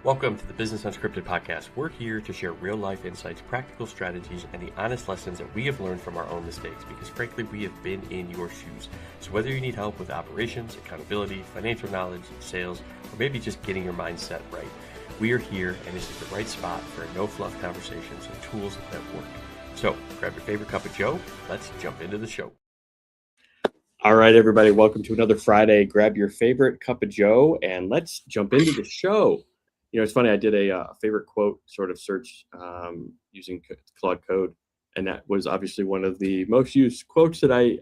Welcome to the Business Unscripted podcast. We're here to share real-life insights, practical strategies, and the honest lessons that we have learned from our own mistakes because, frankly, we have been in your shoes. So whether you need help with operations, accountability, financial knowledge, sales, or maybe just getting your mindset right, we are here, and this is the right spot for no-fluff conversations and tools that work. So grab your favorite cup of joe. Let's jump into the show. All right, everybody, welcome to another Friday. Grab your favorite cup of joe, and let's jump into the show. You know, it's funny, I did a favorite quote sort of search using Claude Code, and that was obviously one of the most used quotes that I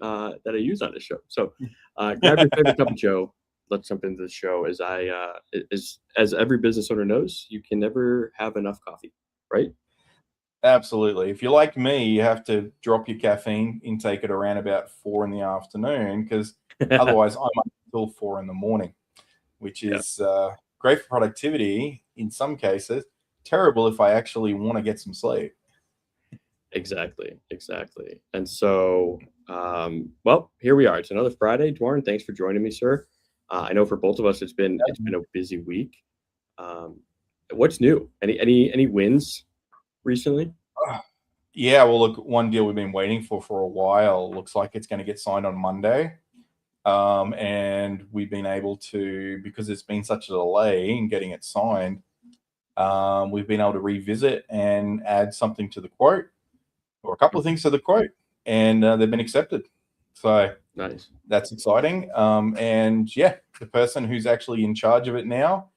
use on this show. So grab your favorite cup of joe. Let's jump into the show. As every business owner knows, you can never have enough coffee, right? Absolutely. If you're like me, you have to drop your caffeine intake at around about 4 PM because otherwise I'm up until 4 AM, which is great for productivity in some cases, terrible if I actually want to get some sleep. Exactly. And so, well, here we are. It's another Friday. Dwarren, thanks for joining me, sir. I know for both of us, it's been a busy week. What's new? Any wins recently? Yeah, well, look, one deal we've been waiting for a while looks like it's going to get signed on Monday. And we've been able to, because it's been such a delay in getting it signed, we've been able to revisit and add something to the quote, or a couple of things to the quote, and they've been accepted. So nice. That's exciting. And yeah, the person who's actually in charge of it now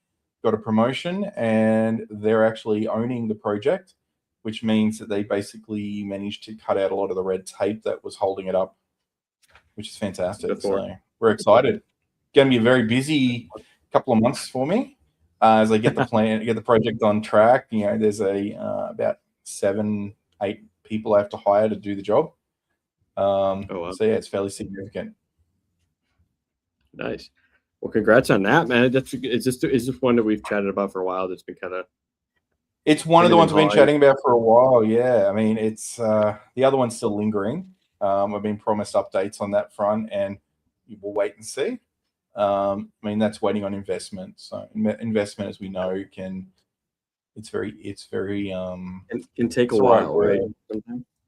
got a promotion, and they're actually owning the project, which means that they basically managed to cut out a lot of the red tape that was holding it up, which is fantastic. So we're excited. Going to be a very busy couple of months for me as I get the project on track. You know, there's about 7-8 people I have to hire to do the job. So yeah, it's fairly significant. Nice. Well, congrats on that, man. Is this one that we've chatted about for a while? That's been kind of. It's one of the ones we've been chatting about for a while. Yeah, I mean, it's the other one's still lingering. I've been promised updates on that front, and we'll wait and see. I mean, that's waiting on investment. So investment, as we know, can take a while, right?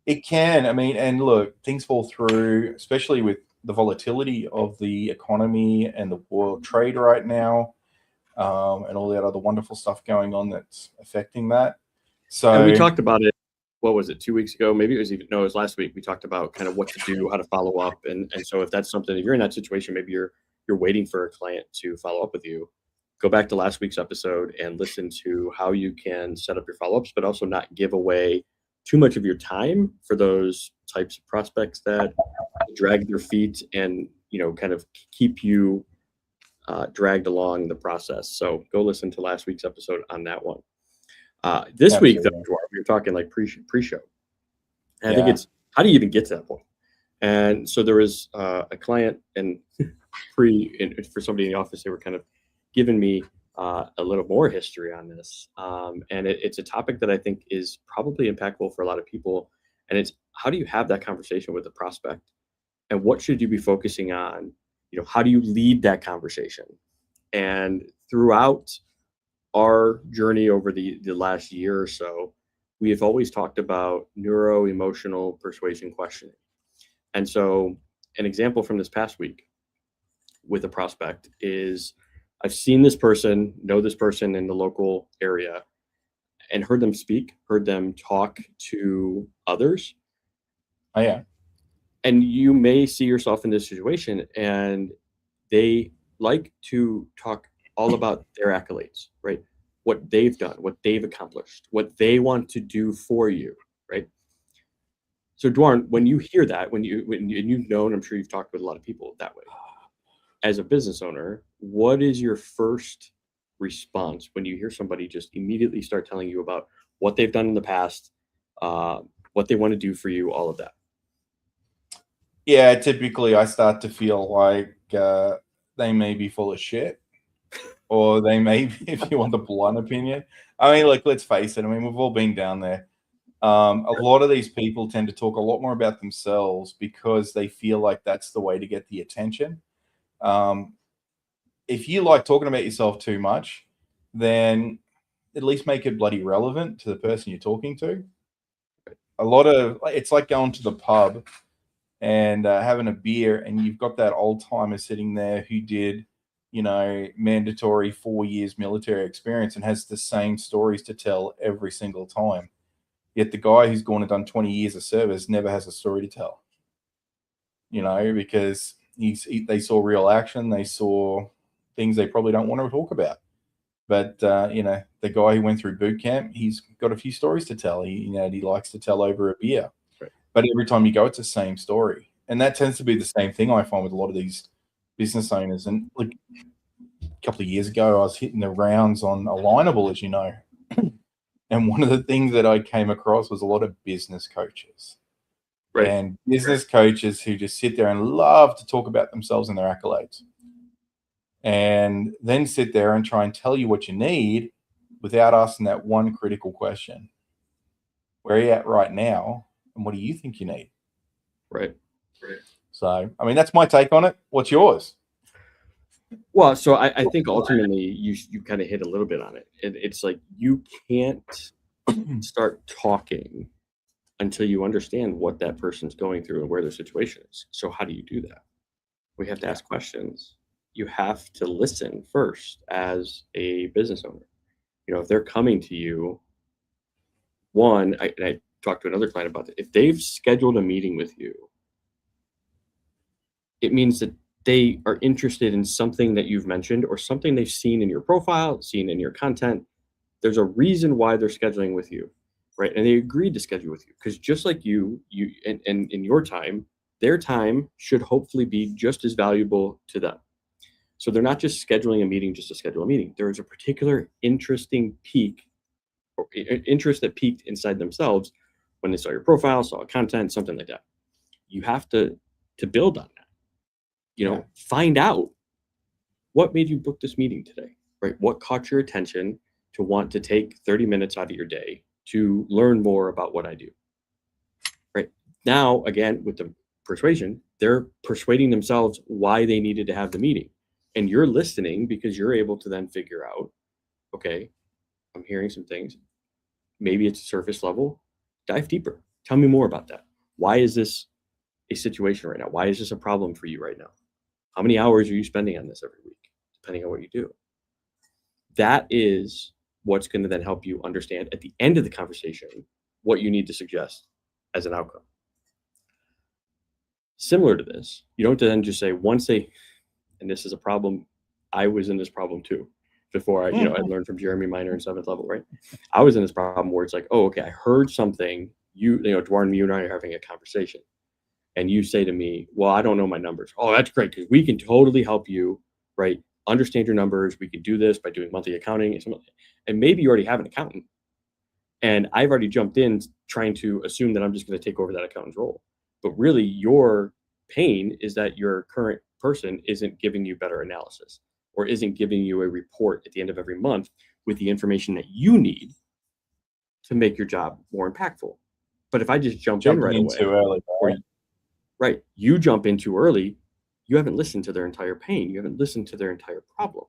It can. I mean, and look, things fall through, especially with the volatility of the economy and the world trade right now, and all that other wonderful stuff going on that's affecting that. So and we talked about it. What was it, 2 weeks ago? Maybe it was last week. We talked about kind of what to do, how to follow up. And so if that's something, if you're in that situation, maybe you're waiting for a client to follow up with you, go back to last week's episode and listen to how you can set up your follow-ups, but also not give away too much of your time for those types of prospects that drag their feet and, you know, kind of keep you dragged along the process. So go listen to last week's episode on that one. This week, though, we were talking like pre-show. And I think it's, how do you even get to that point? And so there was a client and for somebody in the office, they were kind of giving me a little more history on this. And it's a topic that I think is probably impactful for a lot of people. And it's, how do you have that conversation with the prospect? And what should you be focusing on? You know, how do you lead that conversation? And throughout our journey over the last year or so, we have always talked about neuro-emotional persuasion questioning. And so an example from this past week with a prospect is, I've seen this person, know this person in the local area, and heard them speak, heard them talk to others. Oh, yeah. And you may see yourself in this situation, and they like to talk all about their accolades, right? What they've done, what they've accomplished, what they want to do for you, right? So, Dwarren, when you hear that, when you've known, I'm sure you've talked with a lot of people that way. As a business owner, what is your first response when you hear somebody just immediately start telling you about what they've done in the past, what they want to do for you, all of that? Yeah, typically I start to feel like they may be full of shit, or they may be, if you want the blunt opinion. I mean, like, let's face it. I mean, we've all been down there. A lot of these people tend to talk a lot more about themselves because they feel like that's the way to get the attention. If you like talking about yourself too much, then at least make it bloody relevant to the person you're talking to. A lot of it's like going to the pub and having a beer, and you've got that old timer sitting there who did, mandatory 4 years military experience and has the same stories to tell every single time. Yet the guy who's gone and done 20 years of service never has a story to tell. Because they saw real action, they saw things they probably don't want to talk about. But the guy who went through boot camp, he's got a few stories to tell. He likes to tell over a beer. Right. But every time you go, it's the same story, and that tends to be the same thing I find with a lot of these business owners. And like a couple of years ago, I was hitting the rounds on Alignable, as you know, and one of the things that I came across was a lot of business coaches. Right. And business coaches who just sit there and love to talk about themselves and their accolades, and then sit there and try and tell you what you need without asking that one critical question. Where are you at right now? And what do you think you need? Right. So, I mean, that's my take on it. What's yours? Well, so I think ultimately you kind of hit a little bit on it. It's like you can't start talking until you understand what that person's going through and where their situation is. So how do you do that? We have to ask questions. You have to listen first as a business owner. If they're coming to you, I talked to another client about that. If they've scheduled a meeting with you, it means that they are interested in something that you've mentioned or something they've seen in your profile, seen in your content. There's a reason why they're scheduling with you, right? And they agreed to schedule with you because just like you and in your time, their time should hopefully be just as valuable to them. So they're not just scheduling a meeting just to schedule a meeting. There is a particular interesting peak or interest that peaked inside themselves when they saw your profile, saw content, something like that. You have to build on that. Find out what made you book this meeting today, right? What caught your attention to want to take 30 minutes out of your day to learn more about what I do, right? Now, again, with the persuasion, they're persuading themselves why they needed to have the meeting. And you're listening because you're able to then figure out, okay, I'm hearing some things. Maybe it's surface level. Dive deeper. Tell me more about that. Why is this a situation right now? Why is this a problem for you right now? How many hours are you spending on this every week, depending on what you do? That is what's going to then help you understand at the end of the conversation what you need to suggest as an outcome. Similar to this, you don't then just say and this is a problem, I was in this problem too before I learned from Jeremy Minor in 7th level, right? I was in this problem where it's like, oh, okay, I heard something, Dwarren, you and I are having a conversation. And you say to me, well, I don't know my numbers. Oh, that's great, because we can totally help you, right? Understand your numbers. We can do this by doing monthly accounting. And maybe you already have an accountant. And I've already jumped in trying to assume that I'm just going to take over that accountant's role. But really, your pain is that your current person isn't giving you better analysis or isn't giving you a report at the end of every month with the information that you need to make your job more impactful. But if I just jump in right away, too early, right, you jump in too early, you haven't listened to their entire pain. You haven't listened to their entire problem.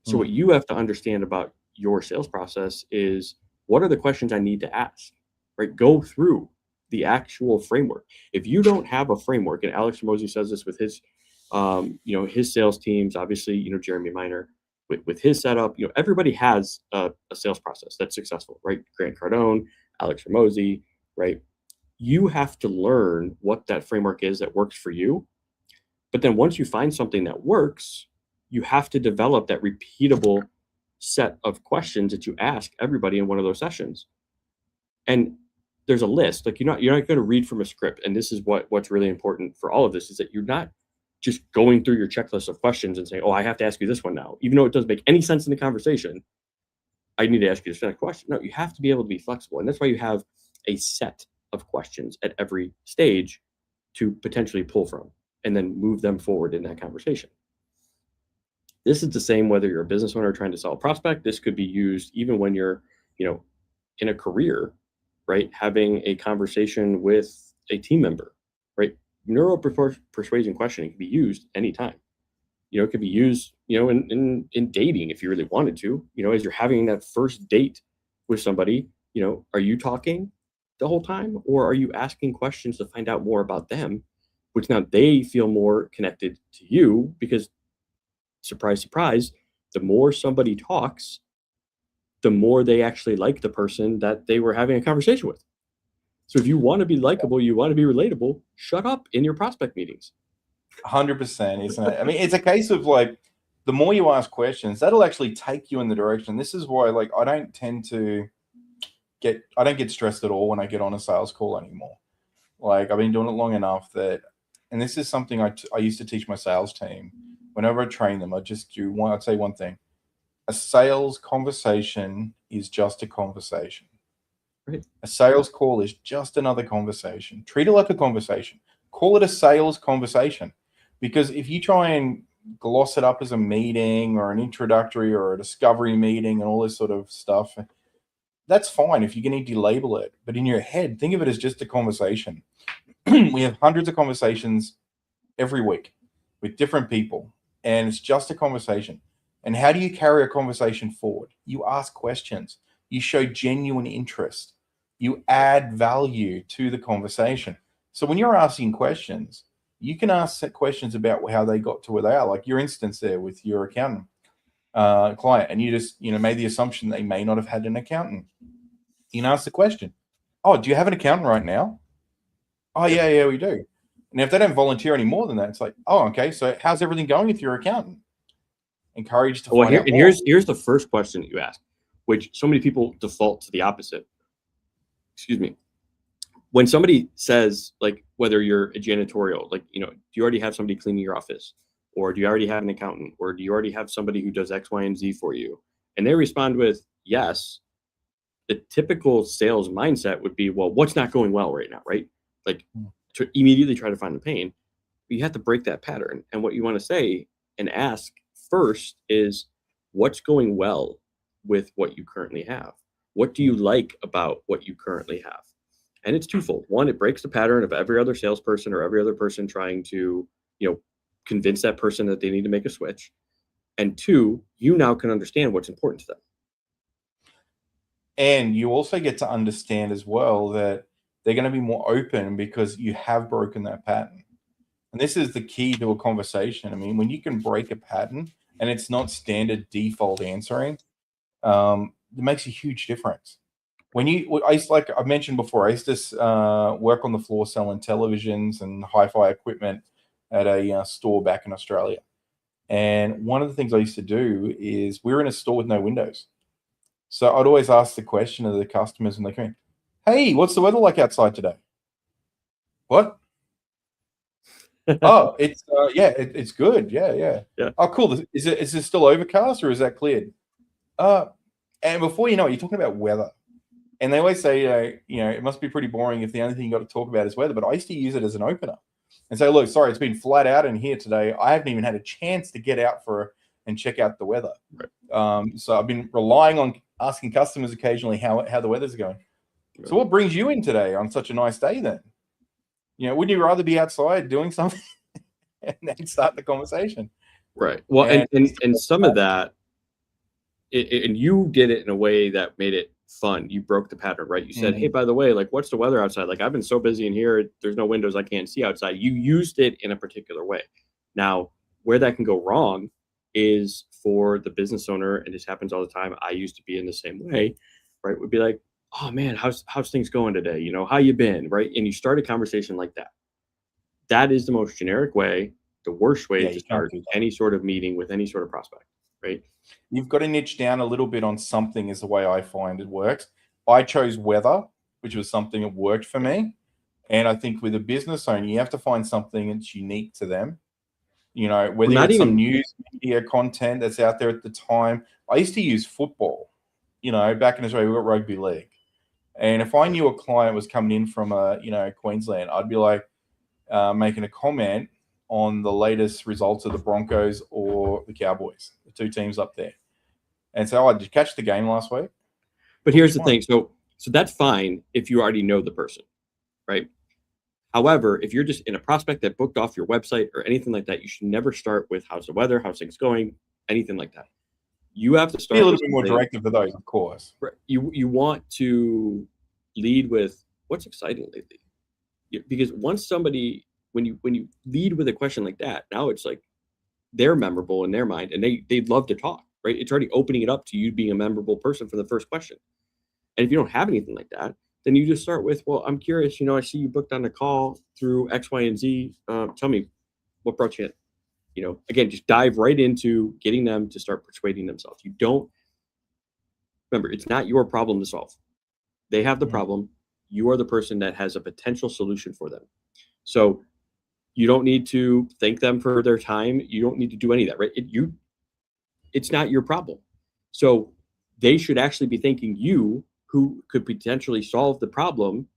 So what you have to understand about your sales process is, what are the questions I need to ask, right? Go through the actual framework. If you don't have a framework, and Alex Ramosi says this with his, his sales teams, obviously, Jeremy Minor with his setup, everybody has a sales process that's successful, right? Grant Cardone, Alex Ramosi, right? You have to learn what that framework is that works for you. But then once you find something that works, you have to develop that repeatable set of questions that you ask everybody in one of those sessions. And there's a list. Like, you're not going to read from a script. And this is what's really important for all of this, is that you're not just going through your checklist of questions and saying, oh, I have to ask you this one now. Even though it doesn't make any sense in the conversation, I need to ask you this next question. No, you have to be able to be flexible. And that's why you have a set of questions at every stage to potentially pull from and then move them forward in that conversation. This is the same whether you're a business owner trying to sell a prospect. This could be used even when you're, in a career, right? Having a conversation with a team member, right? Persuasion questioning can be used anytime. It could be used, in dating if you really wanted to, as you're having that first date with somebody, are you talking the whole time or are you asking questions to find out more about them, which now they feel more connected to you because surprise, surprise, the more somebody talks, the more they actually like the person that they were having a conversation with. So if you want to be likable, you want to be relatable, shut up in your prospect meetings. 100%, isn't it? I mean, it's a case of like, the more you ask questions, that'll actually take you in the direction. This is why, like, I don't get stressed at all when I get on a sales call anymore. Like, I've been doing it long enough that, and this is something I used to teach my sales team. Whenever I train them, I'd say one thing: a sales conversation is just a conversation. Right. A sales call is just another conversation. Treat it like a conversation. Call it a sales conversation. Because if you try and gloss it up as a meeting or an introductory or a discovery meeting and all this sort of stuff, that's fine if you're going to delabel it. But in your head, think of it as just a conversation. We have hundreds of conversations every week with different people, and it's just a conversation. And how do you carry a conversation forward? You ask questions. You show genuine interest. You add value to the conversation. So when you're asking questions, you can ask questions about how they got to where they are, like your instance there with your accountant client, and you just made the assumption they may not have had an accountant. You can ask the question, "Oh, do you have an accountant right now?" "Oh, yeah, we do." And if they don't volunteer any more than that, it's like, "Oh, okay, so how's everything going with your accountant?" Encouraged to find out more. Here's the first question that you ask, which so many people default to the opposite. Excuse me. When somebody says, like, whether you're a janitorial, like, do you already have somebody cleaning your office, or do you already have an accountant, or do you already have somebody who does X, Y, and Z for you? And they respond with yes. The typical sales mindset would be, well, what's not going well right now, right? Like, to immediately try to find the pain. But you have to break that pattern. And what you want to say and ask first is, what's going well with what you currently have? What do you like about what you currently have? And it's twofold. One, it breaks the pattern of every other salesperson or every other person trying to, convince that person that they need to make a switch. And two, you now can understand what's important to them. And you also get to understand as well that they're going to be more open because you have broken that pattern. And this is the key to a conversation. I mean, when you can break a pattern and it's not standard default answering, it makes a huge difference. Like I mentioned before, I used to work on the floor selling televisions and hi-fi equipment at a store back in Australia. And one of the things I used to do is we were in a store with no windows. So I'd always ask the question of the customers when they come in, "Hey, what's the weather like outside today?" "What?" "Oh, it's it's good. Yeah. Yeah. "Oh, cool. Is it still overcast or is that cleared?" And before you know it, you're talking about weather. And they always say, it must be pretty boring if the only thing you got to talk about is weather. But I used to use it as an opener and say, "Look, sorry, it's been flat out in here today. I haven't even had a chance to get out and check out the weather." Right. So I've been relying on asking customers occasionally how the weather's going. Right. "So what brings you in today on such a nice day then? Wouldn't you rather be outside doing something?" And then start the conversation. Right. Well, and some of that, and you did it in a way that made it fun. You broke the pattern, right? You said, "Hey, by the way, like, what's the weather outside? Like, I've been so busy in here, there's no windows, I can't see outside." You used it in a particular way. Now, where that can go wrong is for the business owner, and this happens all the time. I used to be in the same way, right? Would be like, "Oh man, how's how things going today? How you been?" Right? And you start a conversation like that. That is the most generic way, the worst way to start any sort of meeting with any sort of prospect, right? You've got to niche down a little bit on something is the way I find it works. I chose weather, which was something that worked for me. And I think with a business owner, you have to find something that's unique to them. Whether it's some news media content that's out there at the time. I used to use football. Back in Australia, we got rugby league. And if I knew a client was coming in from Queensland, I'd be like making a comment on the latest results of the Broncos or the Cowboys, the two teams up there. And so, "Oh, did you catch the game last week?" But here's the thing. So that's fine if you already know the person, right? However, if you're just in a prospect that booked off your website or anything like that, you should never start with how's the weather, how's things going, anything like that. You have to Be a start little with bit more something. directive for those, of course. You want to lead with what's exciting lately, because once somebody when you lead with a question like that, now it's like they're memorable in their mind, and they'd love to talk, right? It's already opening it up to you being a memorable person for the first question. And if you don't have anything like that, then you just start with, well, I'm curious, I see you booked on a call through X, Y, and Z. Tell me what brought you in. Again, just dive right into getting them to start persuading themselves. You don't remember, it's not your problem to solve. They have the problem. You are the person that has a potential solution for them. So you don't need to thank them for their time. You don't need to do any of that, right? It's not your problem. So they should actually be thanking you, who could potentially solve the problem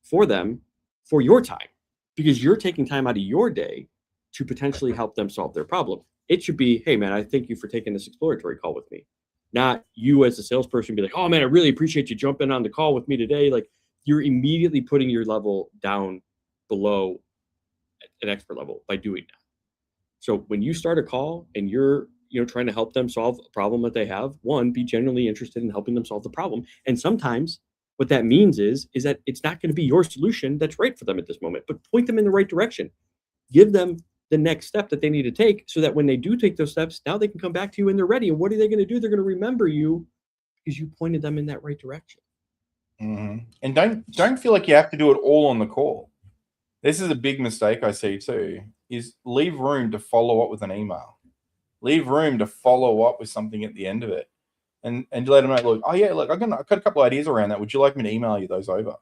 for them for your time, because you're taking time out of your day to potentially help them solve their problem. It should be, hey man, I thank you for taking this exploratory call with me. Not you as a salesperson be like, oh man, I really appreciate you jumping on the call with me today. Like, you're immediately putting your level down below an expert level by doing that. So when you start a call and you're trying to help them solve a problem that they have, one, be genuinely interested in helping them solve the problem. And sometimes what that means is that it's not going to be your solution that's right for them at this moment, but point them in the right direction. Give them the next step that they need to take, so that when they do take those steps, now they can come back to you and they're ready. And what are they going to do? They're going to remember you because you pointed them in that right direction. And don't feel like you have to do it all on the call. This is a big mistake I see too, is leave room to follow up with an email. Leave room to follow up with something at the end of it. And let them know, look, oh yeah, look, I've got a couple ideas around that. Would you like me to email you those over?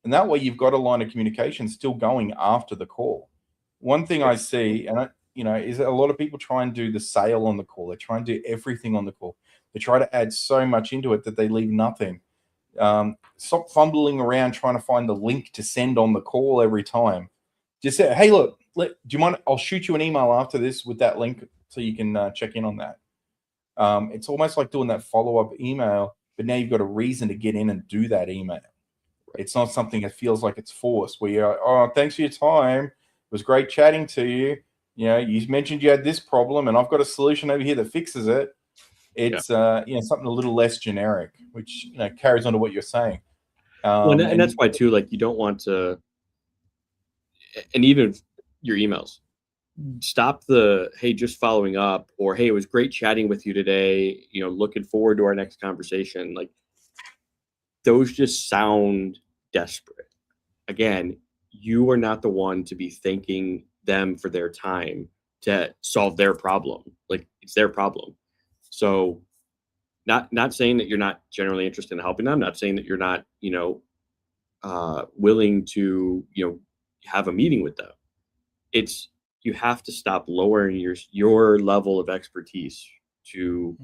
And that way you've got a line of communication still going after the call. One thing I see, is that a lot of people try and do the sale on the call. They try and do everything on the call. They try to add so much into it that they leave nothing. Stop fumbling around trying to find the link to send on the call every time. Just say, hey, look, do you mind? I'll shoot you an email after this with that link so you can check in on that. It's almost like doing that follow-up email, but now you've got a reason to get in and do that email. It's not something that feels like it's forced, where you're, oh, thanks for your time. It was great chatting to you. You mentioned you had this problem, and I've got a solution over here that fixes it. It's something a little less generic, which carries on to what you're saying. And that's why too, like, you don't want to, and even your emails, stop the, hey, just following up, or hey, it was great chatting with you today, looking forward to our next conversation. Like, those just sound desperate. Again, you are not the one to be thanking them for their time to solve their problem. Like, it's their problem. So not saying that you're not generally interested in helping them, not saying that you're not, willing to, have a meeting with them. It's, you have to stop lowering your level of expertise to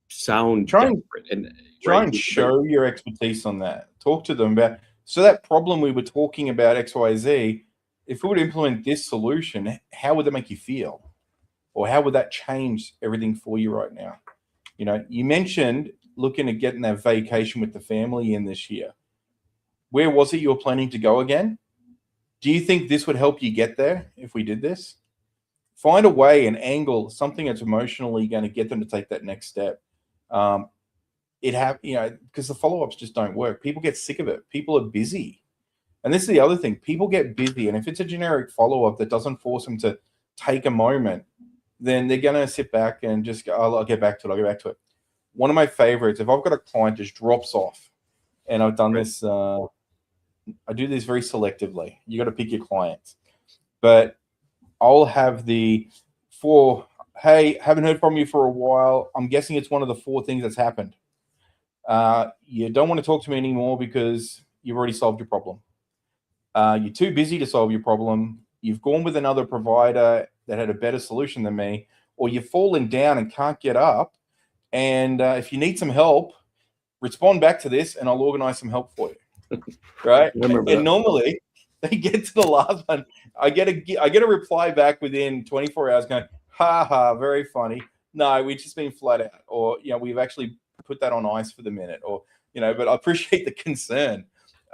sound desperate and try and show your expertise on that. Talk to them about, so that problem we were talking about, XYZ, if we would implement this solution, how would that make you feel? Or how would that change everything for you right now? You mentioned looking at getting that vacation with the family in this year. Where was it you were planning to go again? Do you think this would help you get there if we did this? Find a way, an angle, something that's emotionally going to get them to take that next step. Because the follow-ups just don't work. People get sick of it. People are busy. And this is the other thing. People get busy. And if it's a generic follow-up that doesn't force them to take a moment, then they're going to sit back and just go, oh, I'll get back to it. One of my favorites, if I've got a client just drops off, and I've done this, I do this very selectively. You got to pick your clients. But I'll have hey, haven't heard from you for a while. I'm guessing it's one of the 4 things that's happened. You don't want to talk to me anymore because you've already solved your problem. You're too busy to solve your problem. You've gone with another provider that had a better solution than me, or you've fallen down and can't get up. And if you need some help, respond back to this and I'll organize some help for you. Right? And normally they get to the last one. I get a reply back within 24 hours going, ha ha, very funny. No, we've just been flat out. Or, we've actually put that on ice for the minute. Or, but I appreciate the concern.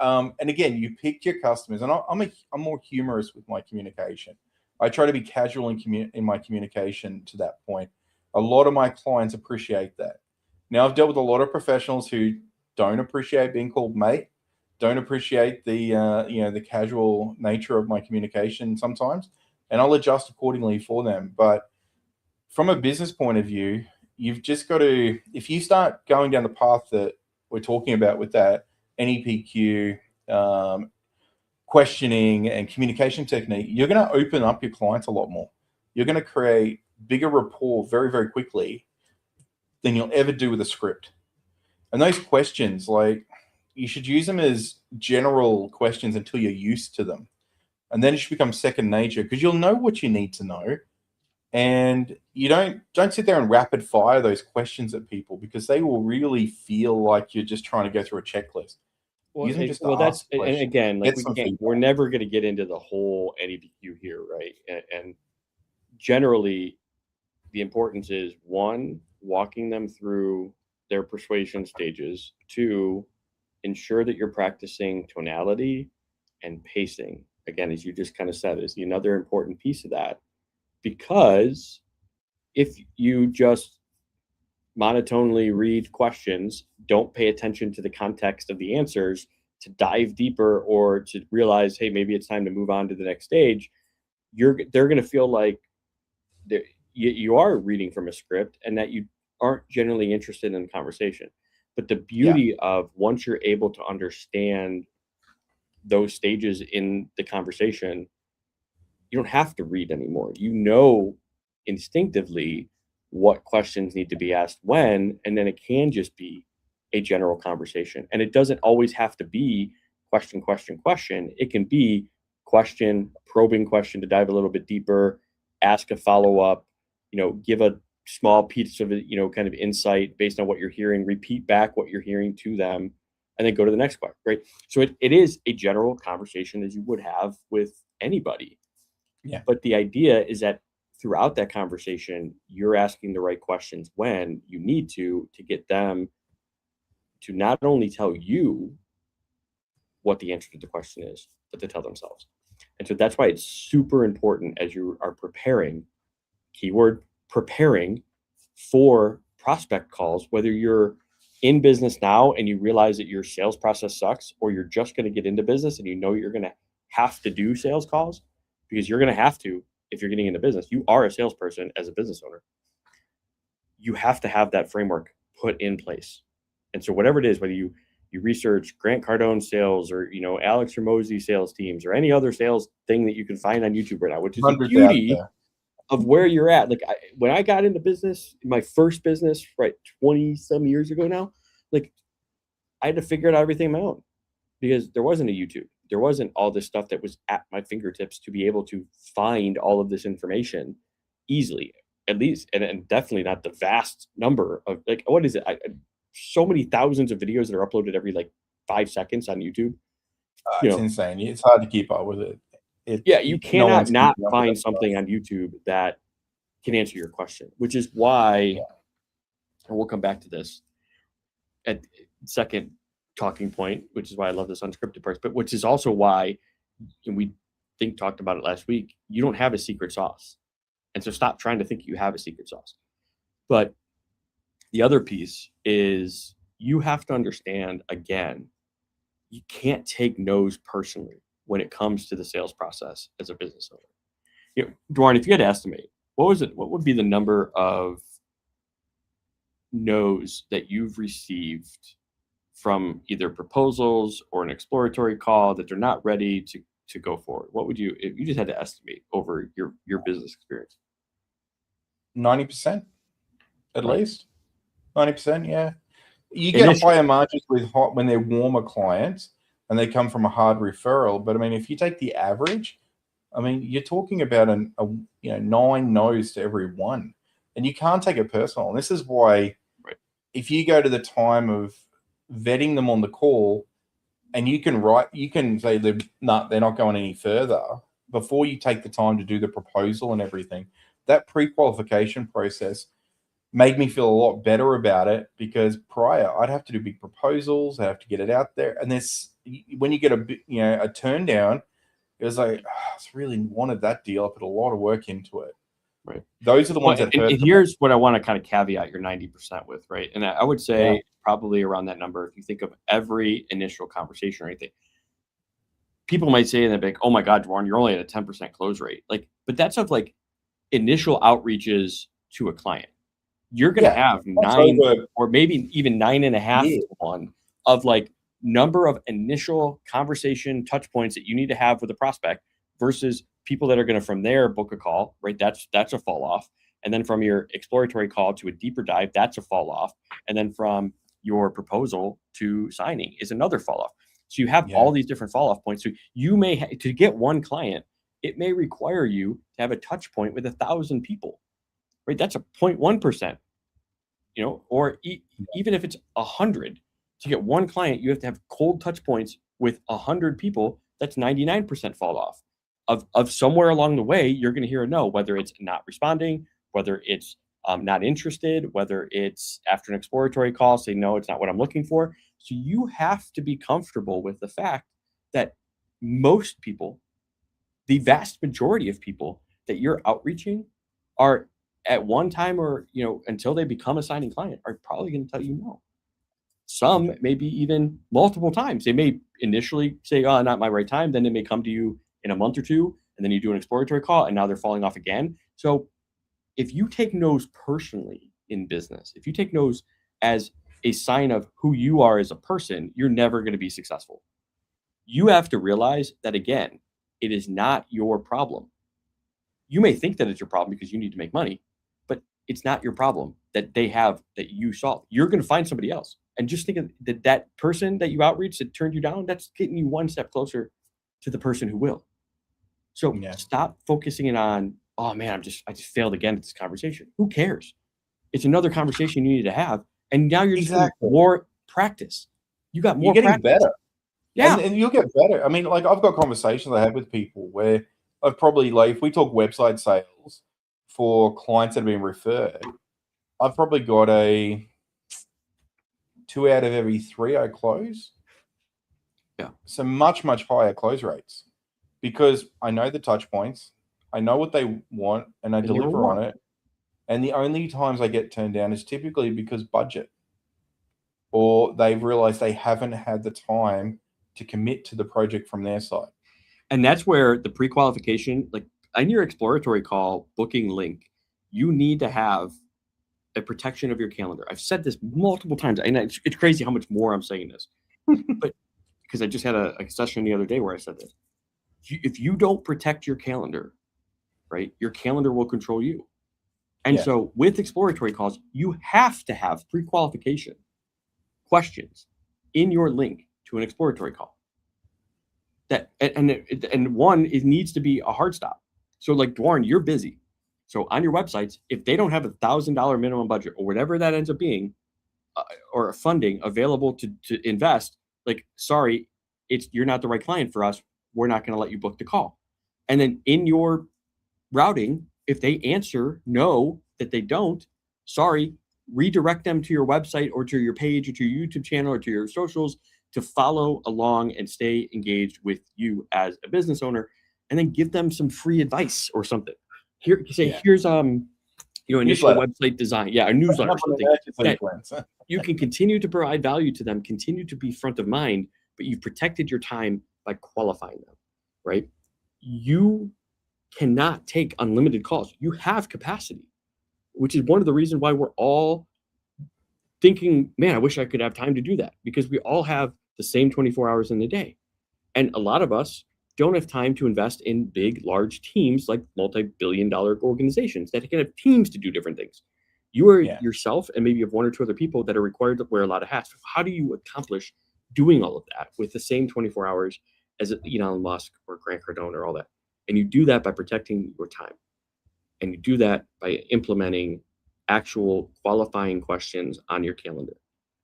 And again, you pick your customers, and I'm more humorous with my communication. I try to be casual in my communication to that point. A lot of my clients appreciate that. Now, I've dealt with a lot of professionals who don't appreciate being called mate, don't appreciate the the casual nature of my communication sometimes, and I'll adjust accordingly for them. But from a business point of view, you've just got to, if you start going down the path that we're talking about with that NEPQ, questioning and communication technique, you're going to open up your clients a lot more. You're going to create bigger rapport very, very quickly than you'll ever do with a script. And those questions, like, you should use them as general questions until you're used to them. And then it should become second nature, because you'll know what you need to know. And you don't sit there and rapid fire those questions at people, because they will really feel like you're just trying to go through a checklist. Well, Use them just to well, that's ask a and question, again, like get some we're feedback. never going to get into the whole NEBQ here, right? And generally, the importance is, one, walking them through their persuasion stages. Two, ensure that you're practicing tonality and pacing. Again, as you just kind of said, is another important piece of that, because if you just monotonely read questions, don't pay attention to the context of the answers to dive deeper or to realize, hey, maybe it's time to move on to the next stage, they're going to feel like you are reading from a script and that you aren't generally interested in the conversation. But the Yeah. beauty of, once you're able to understand those stages in the conversation, you don't have to read anymore. You know instinctively what questions need to be asked when, and then it can just be a general conversation. And it doesn't always have to be question, question, question. It can be question, probing question to dive a little bit deeper, ask a follow-up, give a small piece of it, kind of insight based on what you're hearing, repeat back what you're hearing to them, and then go to the next question, right? So it is a general conversation as you would have with anybody. Yeah. But the idea is that throughout that conversation, you're asking the right questions when you need to get them to not only tell you what the answer to the question is, but to tell themselves. And so that's why it's super important, as you are preparing, keyword preparing, for prospect calls, whether you're in business now and you realize that your sales process sucks, or you're just going to get into business and you're going to have to do sales calls, because you're going to have to. If you're getting into business, you are a salesperson as a business owner. You have to have that framework put in place. And so whatever it is, whether you research Grant Cardone sales, or Alex Hormozy sales teams, or any other sales thing that you can find on YouTube right now, which is the Hundreds out beauty there. of where you're at. Like, when I got into business, my first business, right, 20 some years ago now, like, I had to figure out everything on my own, because there wasn't a YouTube. There wasn't all this stuff that was at my fingertips to be able to find all of this information easily, at least, and definitely not the vast number of, like, what is it? So many thousands of videos that are uploaded every, like, 5 seconds on YouTube. It's insane. It's hard to keep up with it. Yeah, you No cannot one's not keeping up with find that stuff. something on YouTube that can answer your question, which is why, and we'll come back to this at second talking point, which is why I love this unscripted part, but which is also why, and we talked about it last week, you don't have a secret sauce. And so stop trying to think you have a secret sauce. But the other piece is, you have to understand, again, you can't take no's personally when it comes to the sales process as a business owner. Dwarren, if you had to estimate, what would be the number of no's that you've received from either proposals or an exploratory call that they're not ready to go forward? What would you, if you just had to estimate over your business experience? 90% at Right. least. 90%, yeah. You get Initially. higher margins with when they're warmer clients and they come from a hard referral. But I mean, if you take the average, I mean, you're talking about 9 no's to every one, and you can't take it personal. And this is why, Right. if you go to the time of vetting them on the call, and you can say they're not going any further before you take the time to do the proposal and everything. That pre-qualification process made me feel a lot better about it, because prior I'd have to do big proposals, I have to get it out there, and there's when you get a turn down, it was like, I really wanted that deal. I put a lot of work into it. Right. Those are the ones that hurt. And here's what I want to kind of caveat your 90% with, right? And I would say probably around that number, if you think of every initial conversation or anything, people might say that like, oh my God, Warren, you're only at a 10% close rate. Like, but that's of like initial outreaches to a client. You're going to have 9 or maybe even 9.5 to 1 of like number of initial conversation touch points that you need to have with a prospect versus people that are going to from there book a call, right? That's a fall off. And then from your exploratory call to a deeper dive, that's a fall off. And then from your proposal to signing is another fall off. So you have all these different fall off points. So you may to get one client, it may require you to have a touch point with 1,000 people, right? That's a 0.1%, or even if it's 100, to get one client, you have to have cold touch points with 100 people. That's 99% fall off. Of somewhere along the way, you're going to hear a no, whether it's not responding, whether it's not interested, whether it's after an exploratory call, say, no, it's not what I'm looking for. So you have to be comfortable with the fact that most people, the vast majority of people that you're outreaching are at one time or, until they become a signing client, are probably going to tell you no. Some maybe even multiple times. They may initially say, oh, not my right time. Then they may come to you in a month or two, and then you do an exploratory call, and now they're falling off again. So if you take no's personally in business, if you take no's as a sign of who you are as a person, you're never going to be successful. You have to realize that, again, it is not your problem. You may think that it's your problem because you need to make money, but it's not your problem that they have that you solve. You're going to find somebody else. And just think of that person that you outreach that turned you down, that's getting you one step closer to the person who will. So stop focusing it on, oh man, I just failed again at this conversation. Who cares? It's another conversation you need to have. And now you're just getting more practice. You got more practice. Better. Yeah. And you'll get better. I mean, like I've got conversations I have with people where I've probably, like, if we talk website sales for clients that have been referred, I've probably got a 2 out of every 3 I close. Yeah. So much, much higher close rates because I know the touch points, I know what they want, and I deliver on it. And the only times I get turned down is typically because budget, or they've realized they haven't had the time to commit to the project from their side. And that's where the pre-qualification, like on your exploratory call booking link, you need to have a protection of your calendar. I've said this multiple times, and it's crazy how much more I'm saying this, but because I just had a session the other day where I said this. If you don't protect your calendar, right, your calendar will control you. And so with exploratory calls, you have to have pre-qualification questions in your link to an exploratory call. And one, it needs to be a hard stop. So like, Dwarren, you're busy. So on your websites, if they don't have $1,000 minimum budget or whatever that ends up being, or funding available to invest, like, sorry, you're not the right client for us. We're not going to let you book the call. And then in your routing, if they answer no, that they don't, sorry, redirect them to your website or to your page or to your YouTube channel or to your socials to follow along and stay engaged with you as a business owner, and then give them some free advice or something. Here's initial website design. Yeah, a newsletter or something that you can continue to provide value to them, continue to be front of mind, but you've protected your time by qualifying them, right? You cannot take unlimited calls. You have capacity, which is one of the reasons why we're all thinking, man, I wish I could have time to do that, because we all have the same 24 hours in the day. And a lot of us don't have time to invest in big, large teams like multi-billion-dollar organizations that can have teams to do different things. You are yourself, and maybe you have 1 or 2 other people that are required to wear a lot of hats. How do you accomplish doing all of that with the same 24 hours as Elon Musk or Grant Cardone or all that? And you do that by protecting your time. And you do that by implementing actual qualifying questions on your calendar.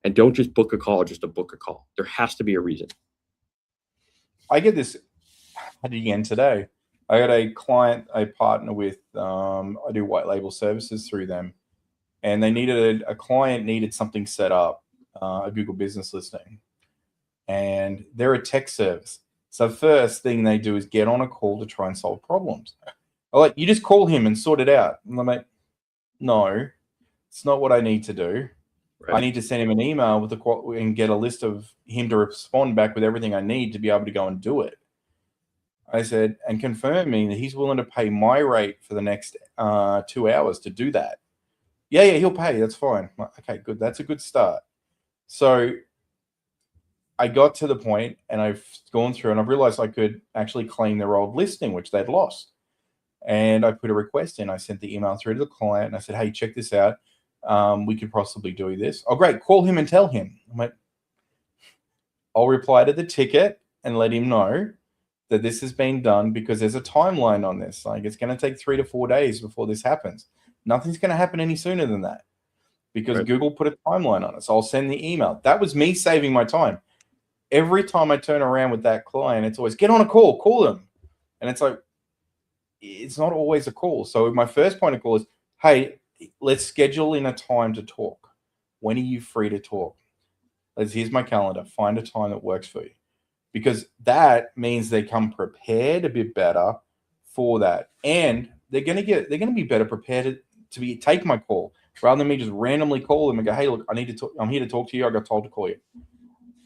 And don't just book a call just to book a call. There has to be a reason. I get this again today. I got a client I partner with. I do white label services through them. And they needed a client needed something set up, a Google business listing. and they're a tech service. So first thing they do is get on a call to try and solve problems. I'm like, you just call him and sort it out. And I'm like, no, it's not what I need to do. Right. I need to send him an email with and get a list of him to respond back with everything I need to be able to go and do it. I said, and confirming that he's willing to pay my rate for the next 2 hours to do that. Yeah, he'll pay. That's fine. Okay, good. That's a good start. So I got to the point, and I've gone through, and I've realized I could actually claim their old listing, which they'd lost. And I put a request in. I sent the email through to the client, and I said, hey, check this out. We could possibly do this. Oh, great. Call him and tell him. I'm like, I'll reply to the ticket and let him know that this has been done, because there's a timeline on this. Like, it's going to take 3 to 4 days before this happens. Nothing's going to happen any sooner than that, because Google put a timeline on it. So I'll send the email. That was me saving my time. Every time I turn around with that client, it's always, get on a call them. And it's like, it's not always a call. So my first point of call is, hey, let's schedule in a time to talk. When are you free to talk? Here's my calendar. Find a time that works for you. Because that means they come prepared a bit better for that. And they're going to be better prepared to take my call, rather than me just randomly call them and go, hey, look, I'm here to talk to you. I got told to call you.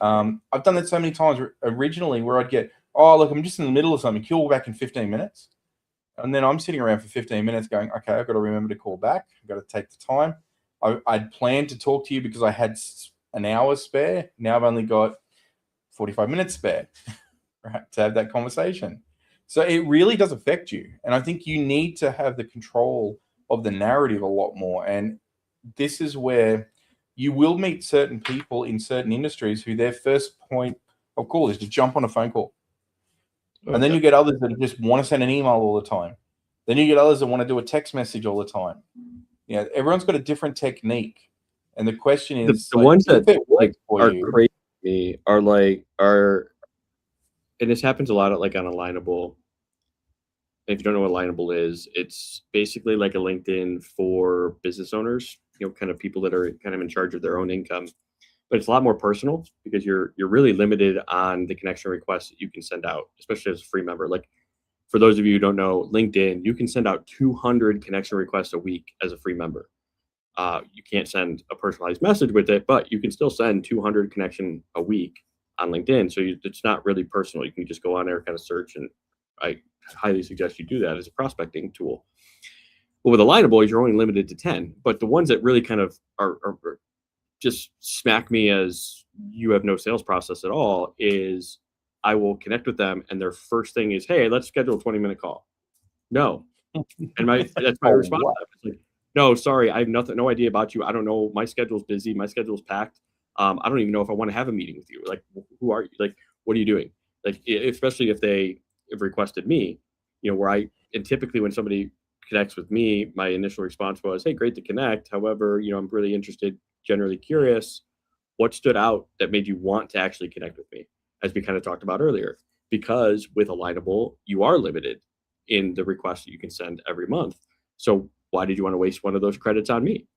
I've done that so many times originally, where I'd get, oh, look, I'm just in the middle of something. Call back in 15 minutes. And then I'm sitting around for 15 minutes going, okay, I've got to remember to call back. I've got to take the time. I'd planned to talk to you because I had an hour spare. Now I've only got 45 minutes spare, right, to have that conversation. So it really does affect you. And I think you need to have the control of the narrative a lot more. And this is where you will meet certain people in certain industries who their first point of call is to jump on a phone call. And then you get others that just want to send an email all the time. Then you get others that want to do a text message all the time. Yeah, everyone's got a different technique. And the question is, the ones that are crazy to me are, and this happens a lot on Alignable. If you don't know what Alignable is, it's basically like a LinkedIn for business owners, kind of people that are kind of in charge of their own income. But it's a lot more personal, because you're really limited on the connection requests that you can send out, especially as a free member. Like, for those of you who don't know, LinkedIn, you can send out 200 connection requests a week as a free member. You can't send a personalized message with it, but you can still send 200 connection a week on LinkedIn. So it's not really personal. You can just go on there, kind of search, and I highly suggest you do that as a prospecting tool. But with Alignable, you're only limited to 10. But the ones that really kind of are just smack me as you have no sales process at all is, I will connect with them, and their first thing is, hey, let's schedule a 20-minute call. No. And that's my response. It's like, no, sorry, I have no idea about you. I don't know. My schedule's busy. My schedule's packed. I don't even know if I want to have a meeting with you. Like, who are you? Like, what are you doing? Like, especially if they have requested me, and typically when somebody connects with me, my initial response was, hey, great to connect. However, I'm really interested, generally curious, what stood out that made you want to actually connect with me, as we kind of talked about earlier. Because with Alignable, you are limited in the requests that you can send every month. So why did you want to waste one of those credits on me?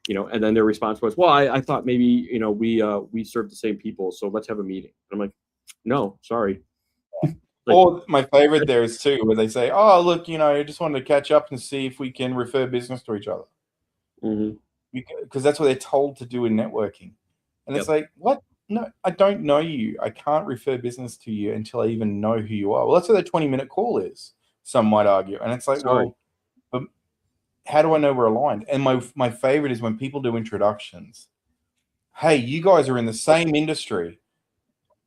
And then their response was, well, I thought maybe, we serve the same people, so let's have a meeting. And I'm like, no, sorry. Or my favorite there is too, where they say, oh, look, I just wanted to catch up and see if we can refer business to each other. Mm-hmm. Because that's what they're told to do in networking. And it's like, what? No, I don't know you. I can't refer business to you until I even know who you are. Well, that's what that 20-minute call is, some might argue. And it's like, well, but how do I know we're aligned? And my favorite is when people do introductions. Hey, you guys are in the same industry.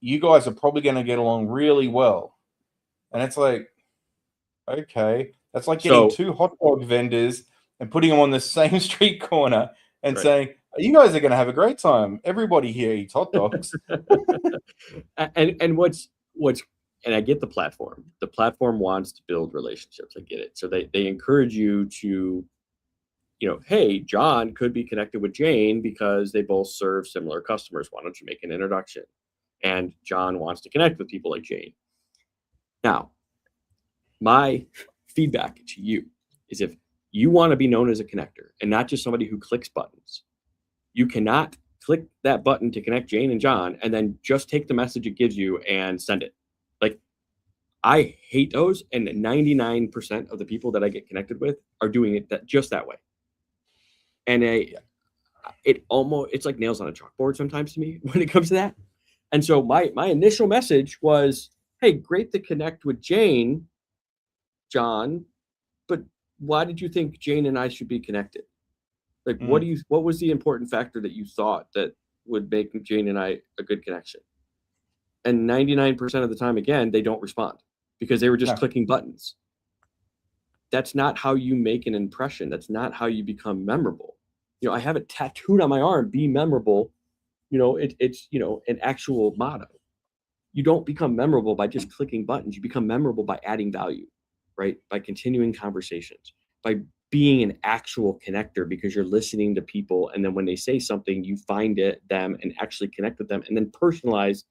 You guys are probably going to get along really well. And it's like, okay. That's like getting two hot dog vendors and putting them on the same street corner and saying, you guys are going to have a great time. Everybody here eats hot dogs. and what's and I get the platform. The platform wants to build relationships. I get it. So they encourage you to, hey, John could be connected with Jane because they both serve similar customers. Why don't you make an introduction? And John wants to connect with people like Jane. Now, my feedback to you is, if you want to be known as a connector and not just somebody who clicks buttons, you cannot click that button to connect Jane and John, and then just take the message it gives you and send it. Like, I hate those, and 99% of the people that I get connected with are doing it just that way. And it's like nails on a chalkboard sometimes to me when it comes to that. And so my initial message was, hey, great to connect with Jane, John, but why did you think Jane and I should be connected? Like, what was the important factor that you thought that would make Jane and I a good connection? And 99% of the time, again, they don't respond because they were just clicking buttons. That's not how you make an impression. That's not how you become memorable. You know, I have it tattooed on my arm, be memorable. You know, it's, you know, an actual motto. You don't become memorable by just clicking buttons. You become memorable by adding value, right? By continuing conversations, by being an actual connector, because you're listening to people. And then when they say something, you find them and actually connect with them and then personalize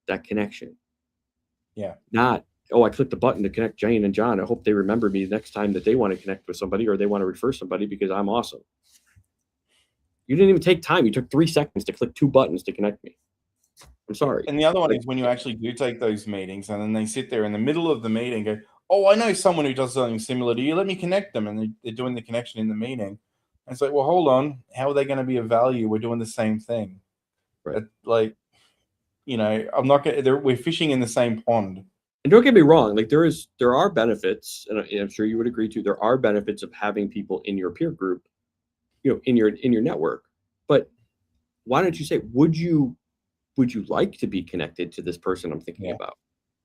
that connection. Yeah. Not, oh, I clicked the button to connect Jane and John. I hope they remember me next time that they want to connect with somebody or they want to refer somebody because I'm awesome. You didn't even take time. You took 3 seconds to click 2 buttons to connect me. I'm sorry. And the other one is when you actually do take those meetings and then they sit there in the middle of the meeting and go, oh, I know someone who does something similar to you. Let me connect them. And they're doing the connection in the meeting. And it's like, well, hold on. How are they going to be of value? We're doing the same thing. Right. Like, you know, we're fishing in the same pond. And don't get me wrong, like there are benefits, and I'm sure you would agree too. There are benefits of having people in your peer group, you know, in your network. But why don't you say, would you like to be connected to this person I'm thinking about?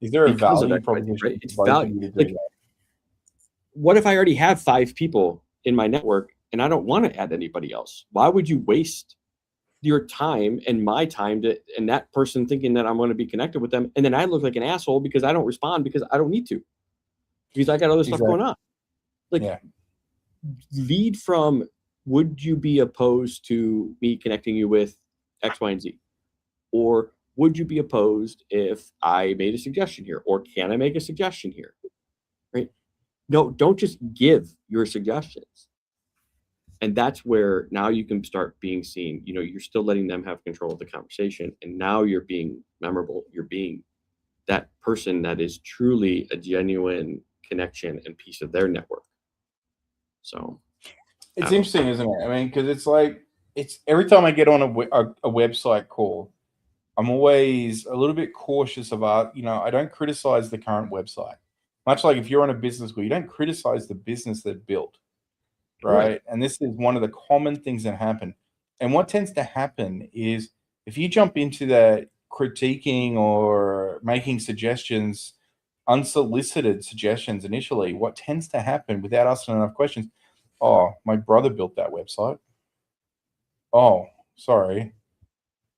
Is there a Because value of that, proposition? right? It's value. Like, that? What if I already have 5 people in my network and I don't want to add anybody else? Why would you waste your time and my time and that person thinking that I'm going to be connected with them, and then I look like an asshole because I don't respond because I don't need to, because I got other stuff going on. Like, lead from, would you be opposed to me connecting you with X, Y, and Z? Or would you be opposed if I made a suggestion here? Or can I make a suggestion here? Right? No, don't just give your suggestions. And that's where now you can start being seen. You know, you're still letting them have control of the conversation. And now you're being memorable. You're being that person that is truly a genuine connection and piece of their network. So it's interesting, isn't it? I mean, because it's like, it's every time I get on a website call, I'm always a little bit cautious about, you know, I don't criticize the current website. Much like if you're on a business school, you don't criticize the business they've built. Right? And this is one of the common things that happen. And what tends to happen is if you jump into that critiquing or making suggestions, unsolicited suggestions initially, what tends to happen without asking enough questions, oh, my brother built that website. Oh, sorry.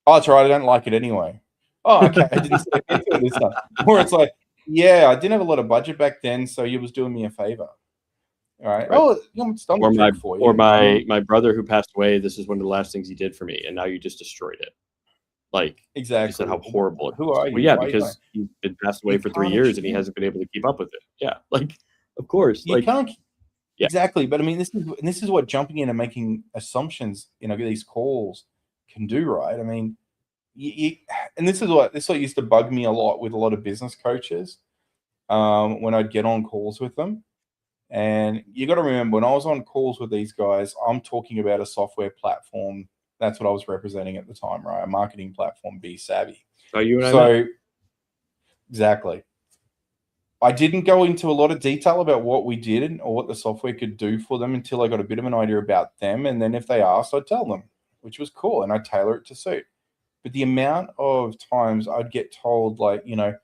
Oh, that's right. I don't like it anyway. Oh, okay. I didn't step into this stuff. Or it's like, yeah, I didn't have a lot of budget back then, so you was doing me a favor. All right. Oh, you know, it's done the trick for you. Or my brother who passed away, this is one of the last things he did for me, and now you just destroyed it. Like, exactly. You said how horrible. Who are you? Well, yeah, because he's been passed away for 3 years and he hasn't been able to keep up with it. Yeah, like, of course. You can't. Exactly. But I mean, this is what jumping in and making assumptions, you know, these calls can do, right? I mean, and this is what used to bug me a lot with a lot of business coaches when I'd get on calls with them. And you got to remember, when I was on calls with these guys, I'm talking about a software platform. That's what I was representing at the time, right? A marketing platform, Be Savvy. Oh, you and I. Exactly. I didn't go into a lot of detail about what we did or what the software could do for them until I got a bit of an idea about them. And then if they asked, I'd tell them, which was cool. And I'd tailor it to suit. But the amount of times I'd get told, like, you know,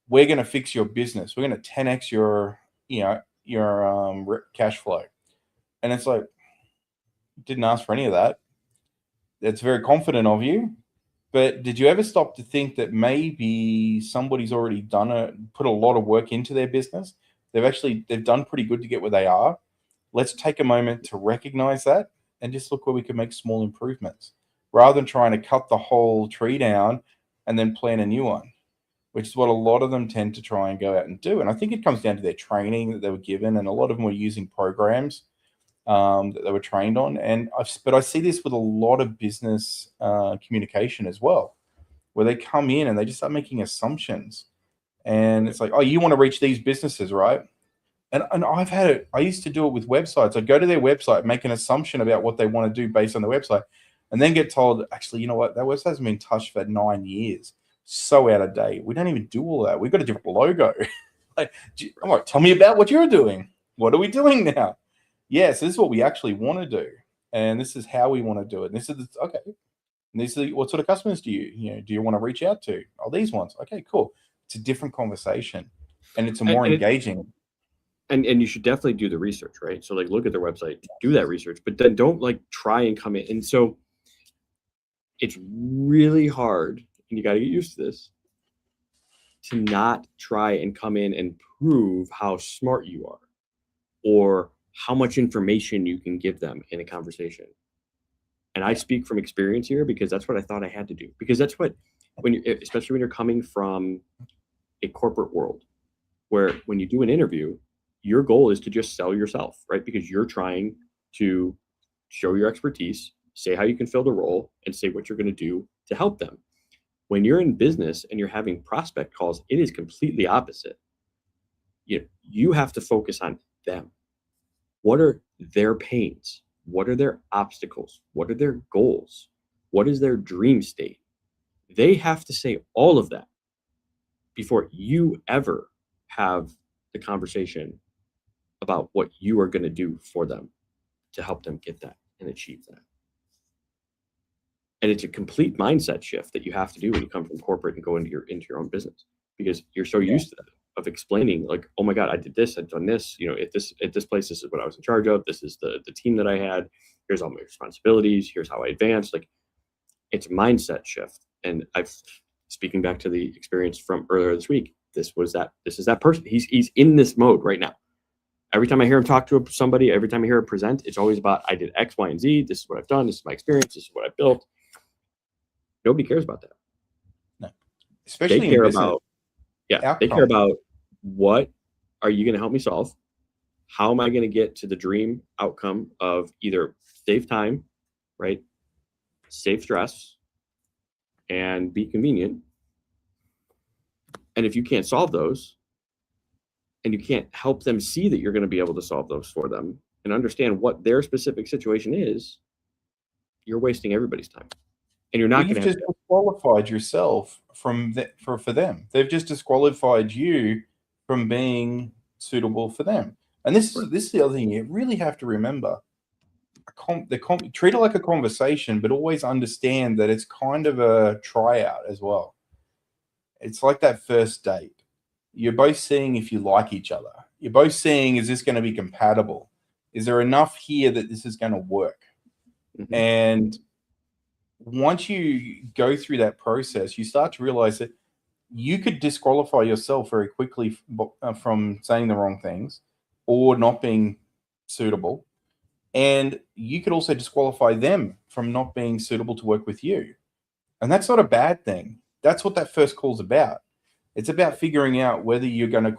we're going to fix your business. We're going to 10x your, you know, your cash flow. And it's like, didn't ask for any of that. That's very confident of you. But did you ever stop to think that maybe somebody's already put a lot of work into their business? They've done pretty good to get where they are. Let's take a moment to recognize that and just look where we can make small improvements rather than trying to cut the whole tree down and then plant a new one, which is what a lot of them tend to try and go out and do. And I think it comes down to their training that they were given. And a lot of them were using programs that they were trained on. But I see this with a lot of business communication as well, where they come in and they just start making assumptions. And it's like, oh, you want to reach these businesses, right? And I've had it. I used to do it with websites. I'd go to their website, make an assumption about what they want to do based on the website, and then get told, actually, you know what? That website hasn't been touched for 9 years. So out of date. We don't even do all that. We've got a different logo. Like, I'm like, tell me about what you're doing. What are we doing now? Yes, this is what we actually want to do, and this is how we want to do it. And this is okay. And these are what sort of customers do you want to reach out to? Oh, these ones. Okay, cool. It's a different conversation, and it's a more engaging. And you should definitely do the research, right? So like look at their website, do that research, but then don't like try and come in. And so it's really hard, and you got to get used to this, to not try and come in and prove how smart you are or how much information you can give them in a conversation. And I speak from experience here because that's what I thought I had to do. Because that's what, especially when you're coming from a corporate world, where when you do an interview, your goal is to just sell yourself, right? Because you're trying to show your expertise, say how you can fill the role, and say what you're going to do to help them. When you're in business and you're having prospect calls, it is completely opposite. You have to focus on them. What are their pains? What are their obstacles? What are their goals? What is their dream state? They have to say all of that before you ever have the conversation about what you are going to do for them to help them get that and achieve that. And it's a complete mindset shift that you have to do when you come from corporate and go into your own business, because you're so used to that, of explaining like, oh my God, I did this, I've done this, at this place, this is what I was in charge of. This is the team that I had. Here's all my responsibilities. Here's how I advanced. Like, it's a mindset shift. And speaking back to the experience from earlier this week, this is that person. He's in this mode right now. Every time I hear him talk to somebody, every time I hear him present, it's always about, I did X, Y, and Z. This is what I've done. This is my experience. This is what I built. Nobody cares about that. No, especially they care in about, outcome. They care about, what are you going to help me solve? How am I going to get to the dream outcome of either save time, right? Save stress and be convenient. And if you can't solve those, and you can't help them see that you're going to be able to solve those for them and understand what their specific situation is, you're wasting everybody's time. And you're not going to just disqualified yourself from for them. They've just disqualified you from being suitable for them. And this is the other thing you really have to remember. Treat it like a conversation, but always understand that it's kind of a tryout as well. It's like that first date. You're both seeing if you like each other. You're both seeing, is this going to be compatible? Is there enough here that this is going to work? Mm-hmm. And once you go through that process, you start to realize that you could disqualify yourself very quickly from saying the wrong things or not being suitable. And you could also disqualify them from not being suitable to work with you. And that's not a bad thing. That's what that first call is about. It's about figuring out whether you're going to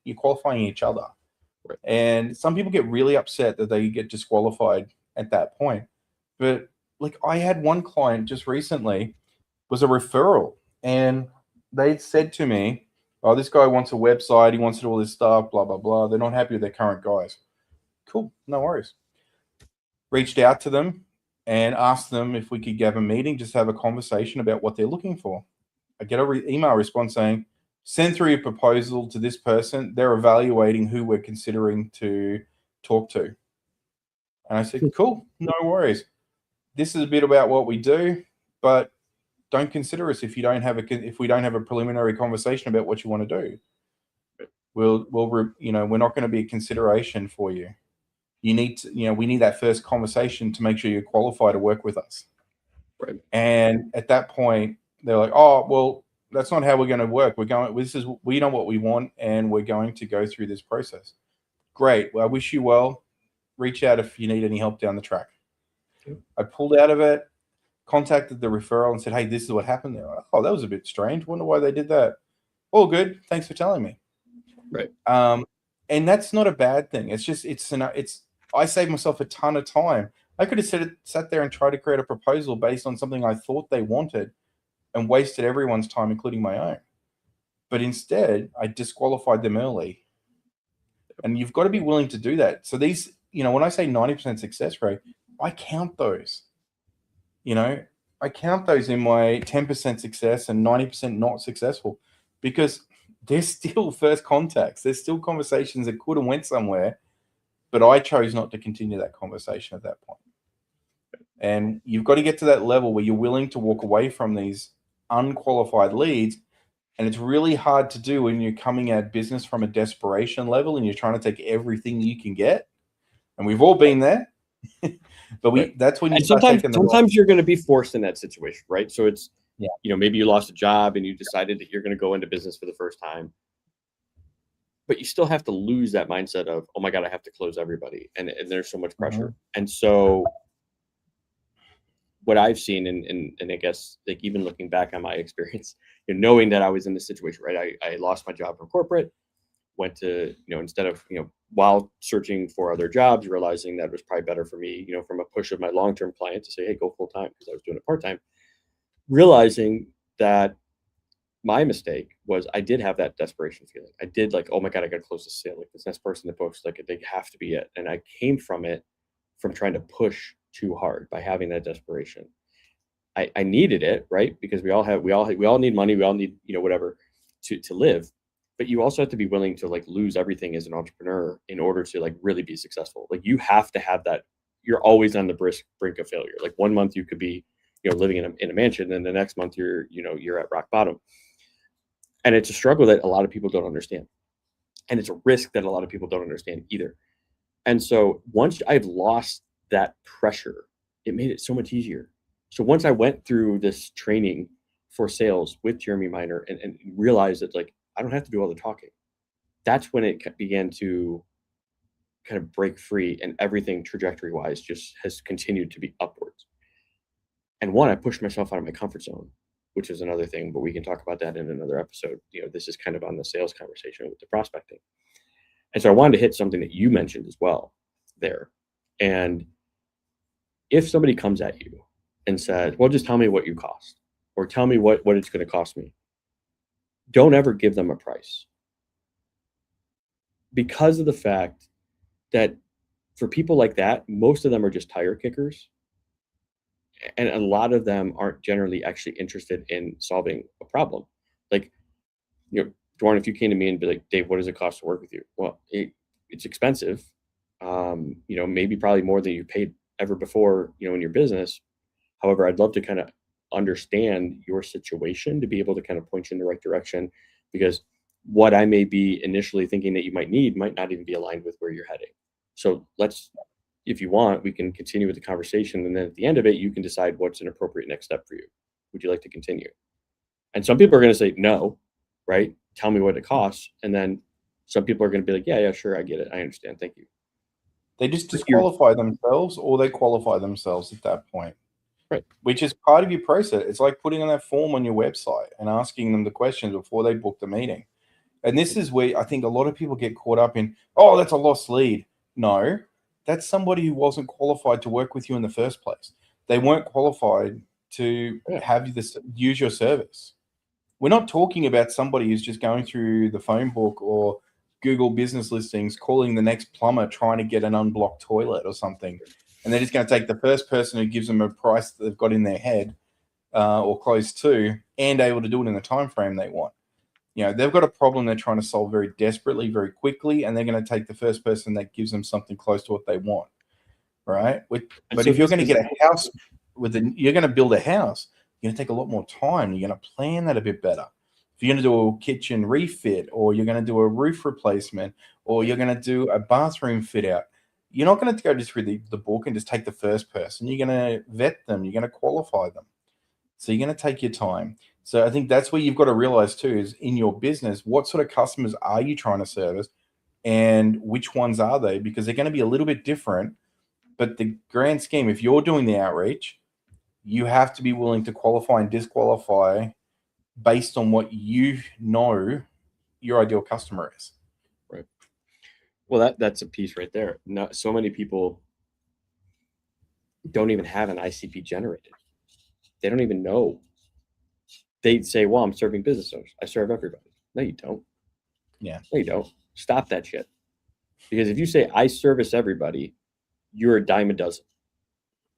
you're qualifying each other. Right. And some people get really upset that they get disqualified at that point. But like, I had one client just recently, was a referral, and they said to me, oh, this guy wants a website. He wants to do all this stuff, blah, blah, blah. They're not happy with their current guys. Cool. No worries. Reached out to them and asked them if we could have a meeting, just have a conversation about what they're looking for. I get an email response saying, send through your proposal to this person. They're evaluating who we're considering to talk to. And I said, cool, no worries. This is a bit about what we do, but don't consider us if we don't have a preliminary conversation about what you want to do. We're not going to be a consideration for you. We need that first conversation to make sure you're qualified to work with us. Right. And at that point, they're like, oh, well, that's not how we're going to work. We know what we want, and we're going to go through this process. Great. Well, I wish you well. Reach out if you need any help down the track. Okay. I pulled out of it, contacted the referral and said, hey, this is what happened there. Oh, that was a bit strange. Wonder why they did that. All good. Thanks for telling me. Right. And that's not a bad thing. It's just, I saved myself a ton of time. I could have sat there and tried to create a proposal based on something I thought they wanted and wasted everyone's time, including my own. But instead, I disqualified them early. And you've got to be willing to do that. So these, when I say 90% success rate, I count those. I count those in my 10% success and 90% not successful, because there's still first contacts. There's still conversations that could have went somewhere, but I chose not to continue that conversation at that point. And you've got to get to that level where you're willing to walk away from these unqualified leads. And it's really hard to do when you're coming at business from a desperation level and you're trying to take everything you can get. And we've all been there. But that's when you start taking sometimes you're going to be forced in that situation, right? So it's, yeah, maybe you lost a job and you decided that you're going to go into business for the first time, but you still have to lose that mindset of, oh my God, I have to close everybody. And there's so much pressure. Mm-hmm. And so what I've seen, and I guess like even looking back on my experience, knowing that I was in this situation, right? I lost my job from corporate, went to, instead of, while searching for other jobs, realizing that it was probably better for me, from a push of my long-term client to say, hey, go full time, because I was doing it part-time, realizing that my mistake was I did have that desperation feeling. I did like, oh my God, I got to close the sale. Like this next person that books, like they have to be it. And I came from trying to push too hard by having that desperation. I needed it, right? Because we all need money. We all need, whatever to live. But you also have to be willing to like lose everything as an entrepreneur in order to like really be successful. Like you have to have that. You're always on the brink of failure. Like 1 month you could be, living in a mansion, and the next month you're at rock bottom. And it's a struggle that a lot of people don't understand. And it's a risk that a lot of people don't understand either. And so once I've lost that pressure, it made it so much easier. So once I went through this training for sales with Jeremy Miner and realized that like, I don't have to do all the talking, that's when it began to kind of break free, and everything trajectory wise just has continued to be upwards. And one, I pushed myself out of my comfort zone, which is another thing, but we can talk about that in another episode. This is kind of on the sales conversation with the prospecting. And so I wanted to hit something that you mentioned as well there. And if somebody comes at you and says, well, just tell me what you cost, or tell me what it's going to cost me, don't ever give them a price, because of the fact that for people like that, most of them are just tire kickers. And a lot of them aren't generally actually interested in solving a problem. Like, Dwarren, if you came to me and be like, Dave, what does it cost to work with you? Well, it's expensive. Maybe probably more than you paid ever before, in your business. However, I'd love to kind of understand your situation to be able to kind of point you in the right direction, because what I may be initially thinking that you might need might not even be aligned with where you're heading. So if you want, we can continue with the conversation. And then at the end of it, you can decide what's an appropriate next step for you. Would you like to continue? And some people are going to say, no, right? Tell me what it costs. And then some people are going to be like, yeah, sure. I get it. I understand. Thank you. They just disqualify themselves, or they qualify themselves at that point. Right. Which is part of your process. It's like putting on that form on your website and asking them the questions before they book the meeting. And this is where I think a lot of people get caught up in, oh, that's a lost lead. No, that's somebody who wasn't qualified to work with you in the first place. They weren't qualified to have you use your service. We're not talking about somebody who's just going through the phone book or Google business listings, calling the next plumber, trying to get an unblocked toilet or something. And they're just going to take the first person who gives them a price that they've got in their head or close to, and able to do it in the time frame they want. They've got a problem they're trying to solve very desperately, very quickly, and they're going to take the first person that gives them something close to what they want, right? But if you're going to get a house you're going to build a house, you're going to take a lot more time. You're going to plan that a bit better. If you're going to do a kitchen refit, or you're going to do a roof replacement, or you're going to do a bathroom fit out, you're not going to go just through the book and just take the first person. You're going to vet them. You're going to qualify them. So you're going to take your time. So I think that's where you've got to realize too, is in your business, what sort of customers are you trying to service, and which ones are they? Because they're going to be a little bit different. But the grand scheme, if you're doing the outreach, you have to be willing to qualify and disqualify based on what you know your ideal customer is. Right. Well, that's a piece right there. Not so many people don't even have an ICP generated. They don't even know. They say, well, I'm serving business owners. I serve everybody. No, you don't. Yeah. No, you don't. Stop that shit. Because if you say I service everybody, you're a dime a dozen.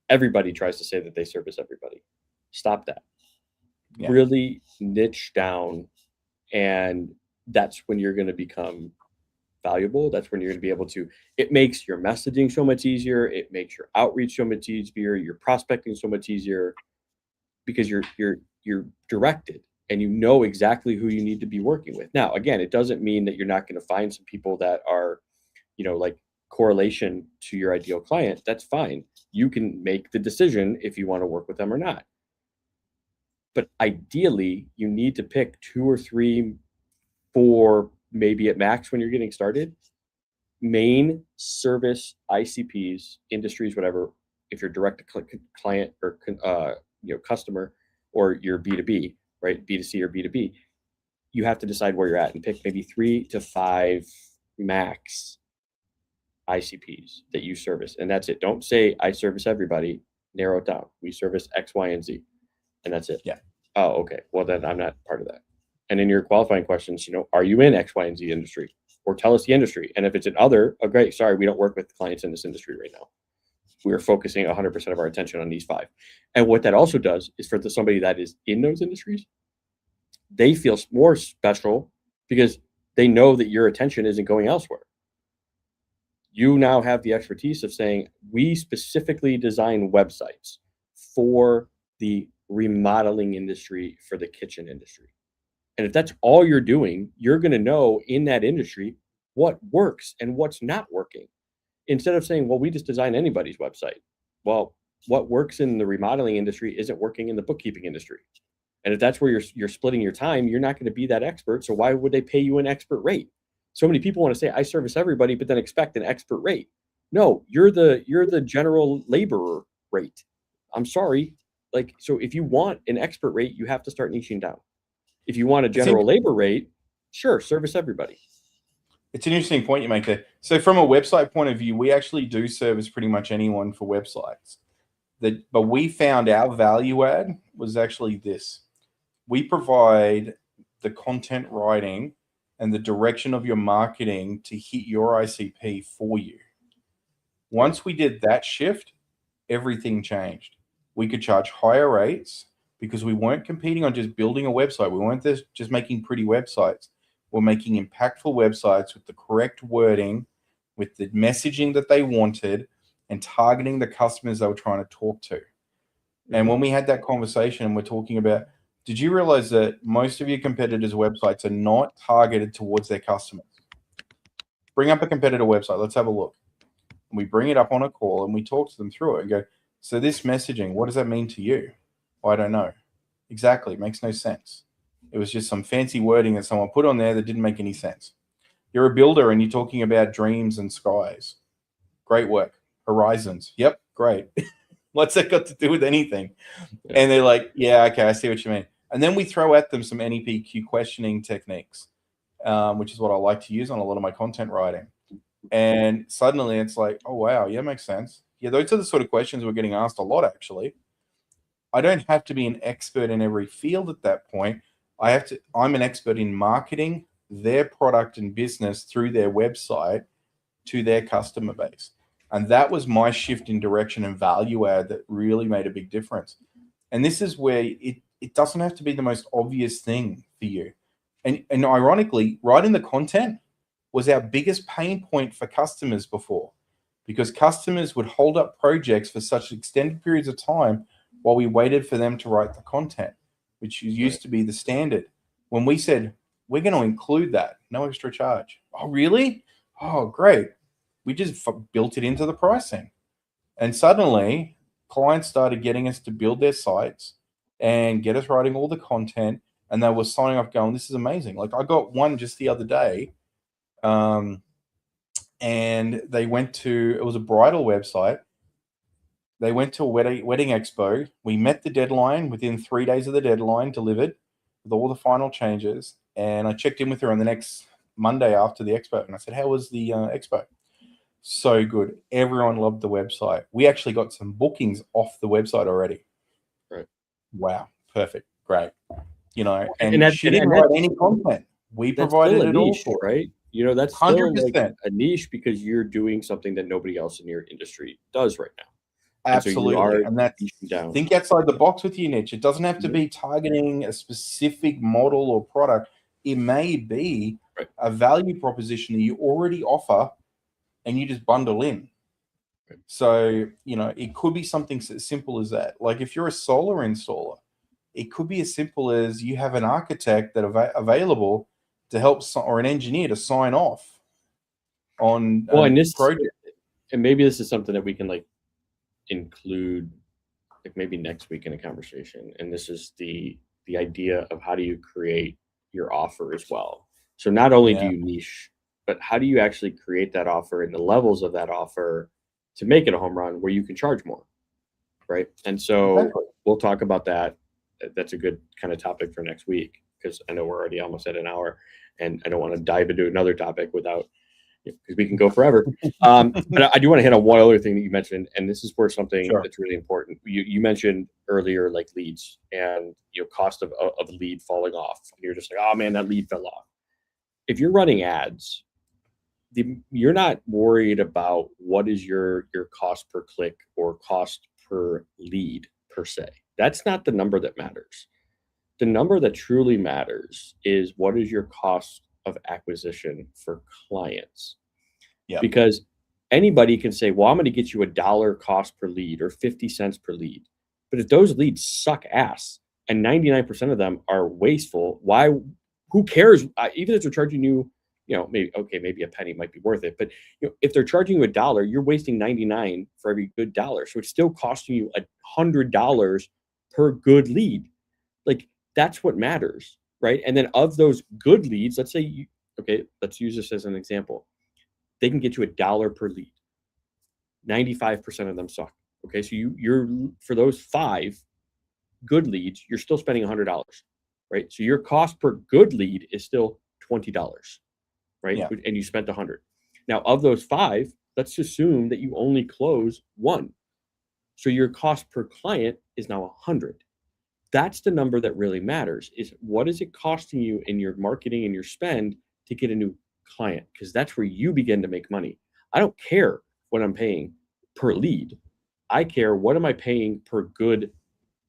Everybody tries to say that they service everybody. Stop that. Yeah. Really niche down, and that's when you're going to become valuable. That's when you're going to be able to, it makes your messaging so much easier. It makes your outreach so much easier. Your prospecting so much easier because you're directed and you know exactly who you need to be working with. Now, again, it doesn't mean that you're not going to find some people that are, like correlation to your ideal client. That's fine. You can make the decision if you want to work with them or not. But ideally, you need to pick 2 or 3, 4, maybe at max when you're getting started, main service ICPs, industries, whatever. If you're direct to client or customer, or you're B2B, right? B2C or B2B, you have to decide where you're at and pick maybe 3 to 5 max ICPs that you service, and that's it. Don't say I service everybody. Narrow it down. We service X, Y, and Z, and that's it. Yeah. Oh, okay. Well, then I'm not part of that. And in your qualifying questions, are you in X, Y, and Z industry? Or tell us the industry. And if it's an other, oh, great. Sorry, we don't work with clients in this industry right now. We are focusing 100% of our attention on these 5. And what that also does is for somebody that is in those industries, they feel more special because they know that your attention isn't going elsewhere. You now have the expertise of saying, we specifically design websites for the remodeling industry, for the kitchen industry. And if that's all you're doing, you're going to know in that industry what works and what's not working. Instead of saying, well, we just design anybody's website. Well, what works in the remodeling industry isn't working in the bookkeeping industry. And if that's where you're splitting your time, you're not going to be that expert. So why would they pay you an expert rate? So many people want to say, I service everybody, but then expect an expert rate. No, you're the general laborer rate. I'm sorry. So if you want an expert rate, you have to start niching down. If you want a general labor rate, sure, service everybody. It's an interesting point you make there. So from a website point of view, we actually do service pretty much anyone for websites. But we found our value add was actually this. We provide the content writing and the direction of your marketing to hit your ICP for you. Once we did that shift, everything changed. We could charge higher rates because we weren't competing on just building a website. We weren't just making pretty websites. We're making impactful websites with the correct wording, with the messaging that they wanted, and targeting the customers they were trying to talk to. And when we had that conversation, we're talking about, did you realize that most of your competitors' websites are not targeted towards their customers? Bring up a competitor website. Let's have a look. And we bring it up on a call and we talk to them through it and go, so this messaging, what does that mean to you? Well, I don't know. Exactly. It makes no sense. It was just some fancy wording that someone put on there that didn't make any sense. You're a builder and you're talking about dreams and skies. Great work. Horizons. Yep, great. What's that got to do with anything? Yeah. And they're like, yeah, okay, I see what you mean. And then we throw at them some NEPQ questioning techniques, which is what I like to use on a lot of my content writing. And suddenly it's like, oh, wow, yeah, makes sense. Yeah, those are the sort of questions we're getting asked a lot, actually. I don't have to be an expert in every field at that point. I'm an expert in marketing their product and business through their website to their customer base. And that was my shift in direction and value add that really made a big difference. And this is where it doesn't have to be the most obvious thing for you. And ironically, writing the content was our biggest pain point for customers before, because customers would hold up projects for such extended periods of time while we waited for them to write the content, which used to be the standard. When we said, we're going to include that, no extra charge. Oh, really? Oh, great. We just built it into the pricing. And suddenly, clients started getting us to build their sites and get us writing all the content. And they were signing up going, this is amazing. Like I got one just the other day. And they went to, it was a bridal website. They went to a wedding expo. We met the deadline within 3 days of the deadline, delivered with all the final changes. And I checked in with her on the next Monday after the expo, and I said, how was the expo? So good. Everyone loved the website. We actually got some bookings off the website already. Right. Wow. Perfect. Great. You know, And and that, she didn't write any content. We that's provided still a it all niche, for her. right? You know, that's still like 100%. a niche because you're doing something that nobody else in your industry does right now. And so you Absolutely. are And that's, niching down. think outside the box with your niche. It doesn't have to Mhm. be targeting a specific model or product. It may be Right. a value proposition that you already offer and you just bundle in. Right. So, you know, it could be something as simple as that. Like if you're a solar installer, it could be as simple as you have an architect that available to help, or an engineer to sign off on Well, and a this, project. and maybe this is something that we can like include like maybe next week in a conversation. And this is the idea of how do you create your offer as well. So not only do Yeah. you niche, but how do you actually create that offer and the levels of that offer to make it a home run where you can charge more, right? And so Exactly. we'll talk about that. That's a good kind of topic for next week because I know we're already almost at an hour, and I don't want to dive into another topic without because we can go forever. But I do want to hit on one other thing that you mentioned, and this is where something Sure. that's really important. You mentioned earlier like leads and cost of lead falling off. And you're just like, oh man, that lead fell off. If you're running ads, you're not worried about what is your cost per click or cost per lead per se. That's not the number that matters. The number that truly matters is what is your cost of acquisition for clients. Yeah. Because anybody can say, well, I'm going to get you $1 cost per lead or 50 cents per lead. But if those leads suck ass and 99% of them are wasteful, who cares? Even if they're charging you, maybe a penny might be worth it. But if they're charging you $1, you're wasting 99 for every good dollar. So it's still costing you $100 per good lead. Like that's what matters, right? And then of those good leads, let's say let's use this as an example. They can get you $1 per lead. 95% of them suck. Okay, so you're for those 5 good leads, you're still spending $100, right? So your cost per good lead is still $20, right? Yeah. And you spent 100. Now, of those 5, let's assume that you only close 1. So your cost per client is now 100. That's the number that really matters, is what is it costing you in your marketing and your spend to get a new client? Because that's where you begin to make money. I don't care what I'm paying per lead. I care what am I paying per good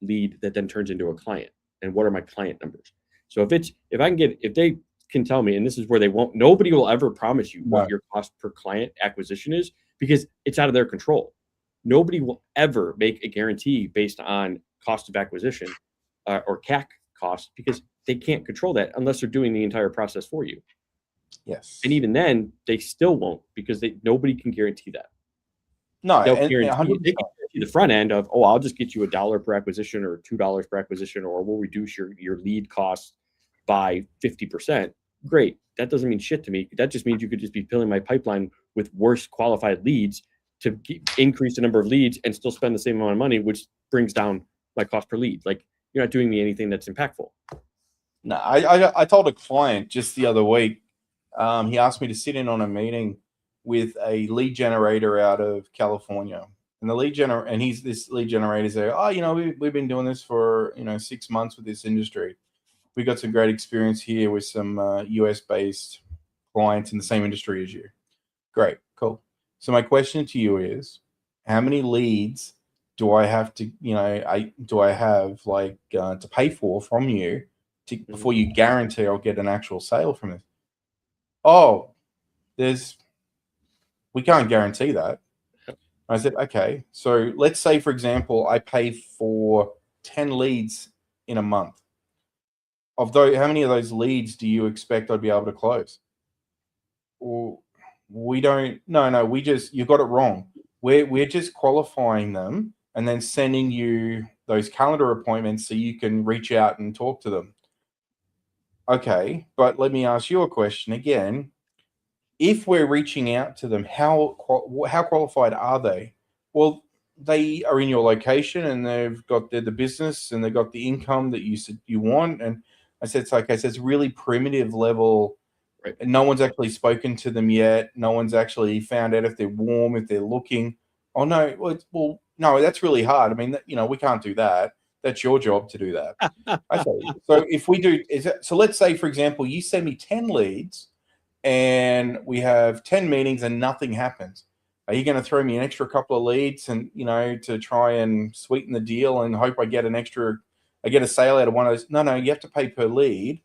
lead that then turns into a client, and what are my client numbers. So if they can tell me, and this is where nobody will ever promise you what your cost per client acquisition is because it's out of their control. Nobody will ever make a guarantee based on cost of acquisition or CAC cost because they can't control that unless they're doing the entire process for you. Yes. And even then, they still won't because nobody can guarantee that. No, They'll and guarantee, 100%. they can guarantee the front end of, I'll just get you $1 per acquisition or $2 per acquisition, or we'll reduce your lead costs by 50%. Great. That doesn't mean shit to me. That just means you could just be filling my pipeline with worse qualified leads to increase the number of leads and still spend the same amount of money, which brings down my cost per lead. Like you're not doing me anything that's impactful. No, I told a client just the other week, he asked me to sit in on a meeting with a lead generator out of California. And this lead generator said, oh, we've been doing this for, 6 months with this industry. We got some great experience here with some US-based clients in the same industry as you. Great, cool. So my question to you is, how many leads do I have to, to pay for from you before you guarantee I'll get an actual sale from this? Oh, we can't guarantee that. I said, okay. So let's say, for example, I pay for 10 leads in a month. Of those, how many of those leads do you expect I'd be able to close? Well, we don't. No. You got it wrong. We're just qualifying them and then sending you those calendar appointments so you can reach out and talk to them. Okay, but let me ask you a question again. If we're reaching out to them, how qualified are they? Well, they are in your location and they've got the business and they've got the income that you said you want. And I said, it's really primitive level Right. And no one's actually spoken to them yet. No one's actually found out if they're warm, if they're looking. Oh no, well, no, that's really hard. I mean, we can't do that. That's your job to do that. I say. So if we do, so let's say, for example, you send me 10 leads and we have 10 meetings and nothing happens. Are you going to throw me an extra couple of leads and, to try and sweeten the deal and hope I get I get a sale out of one of those? No, you have to pay per lead.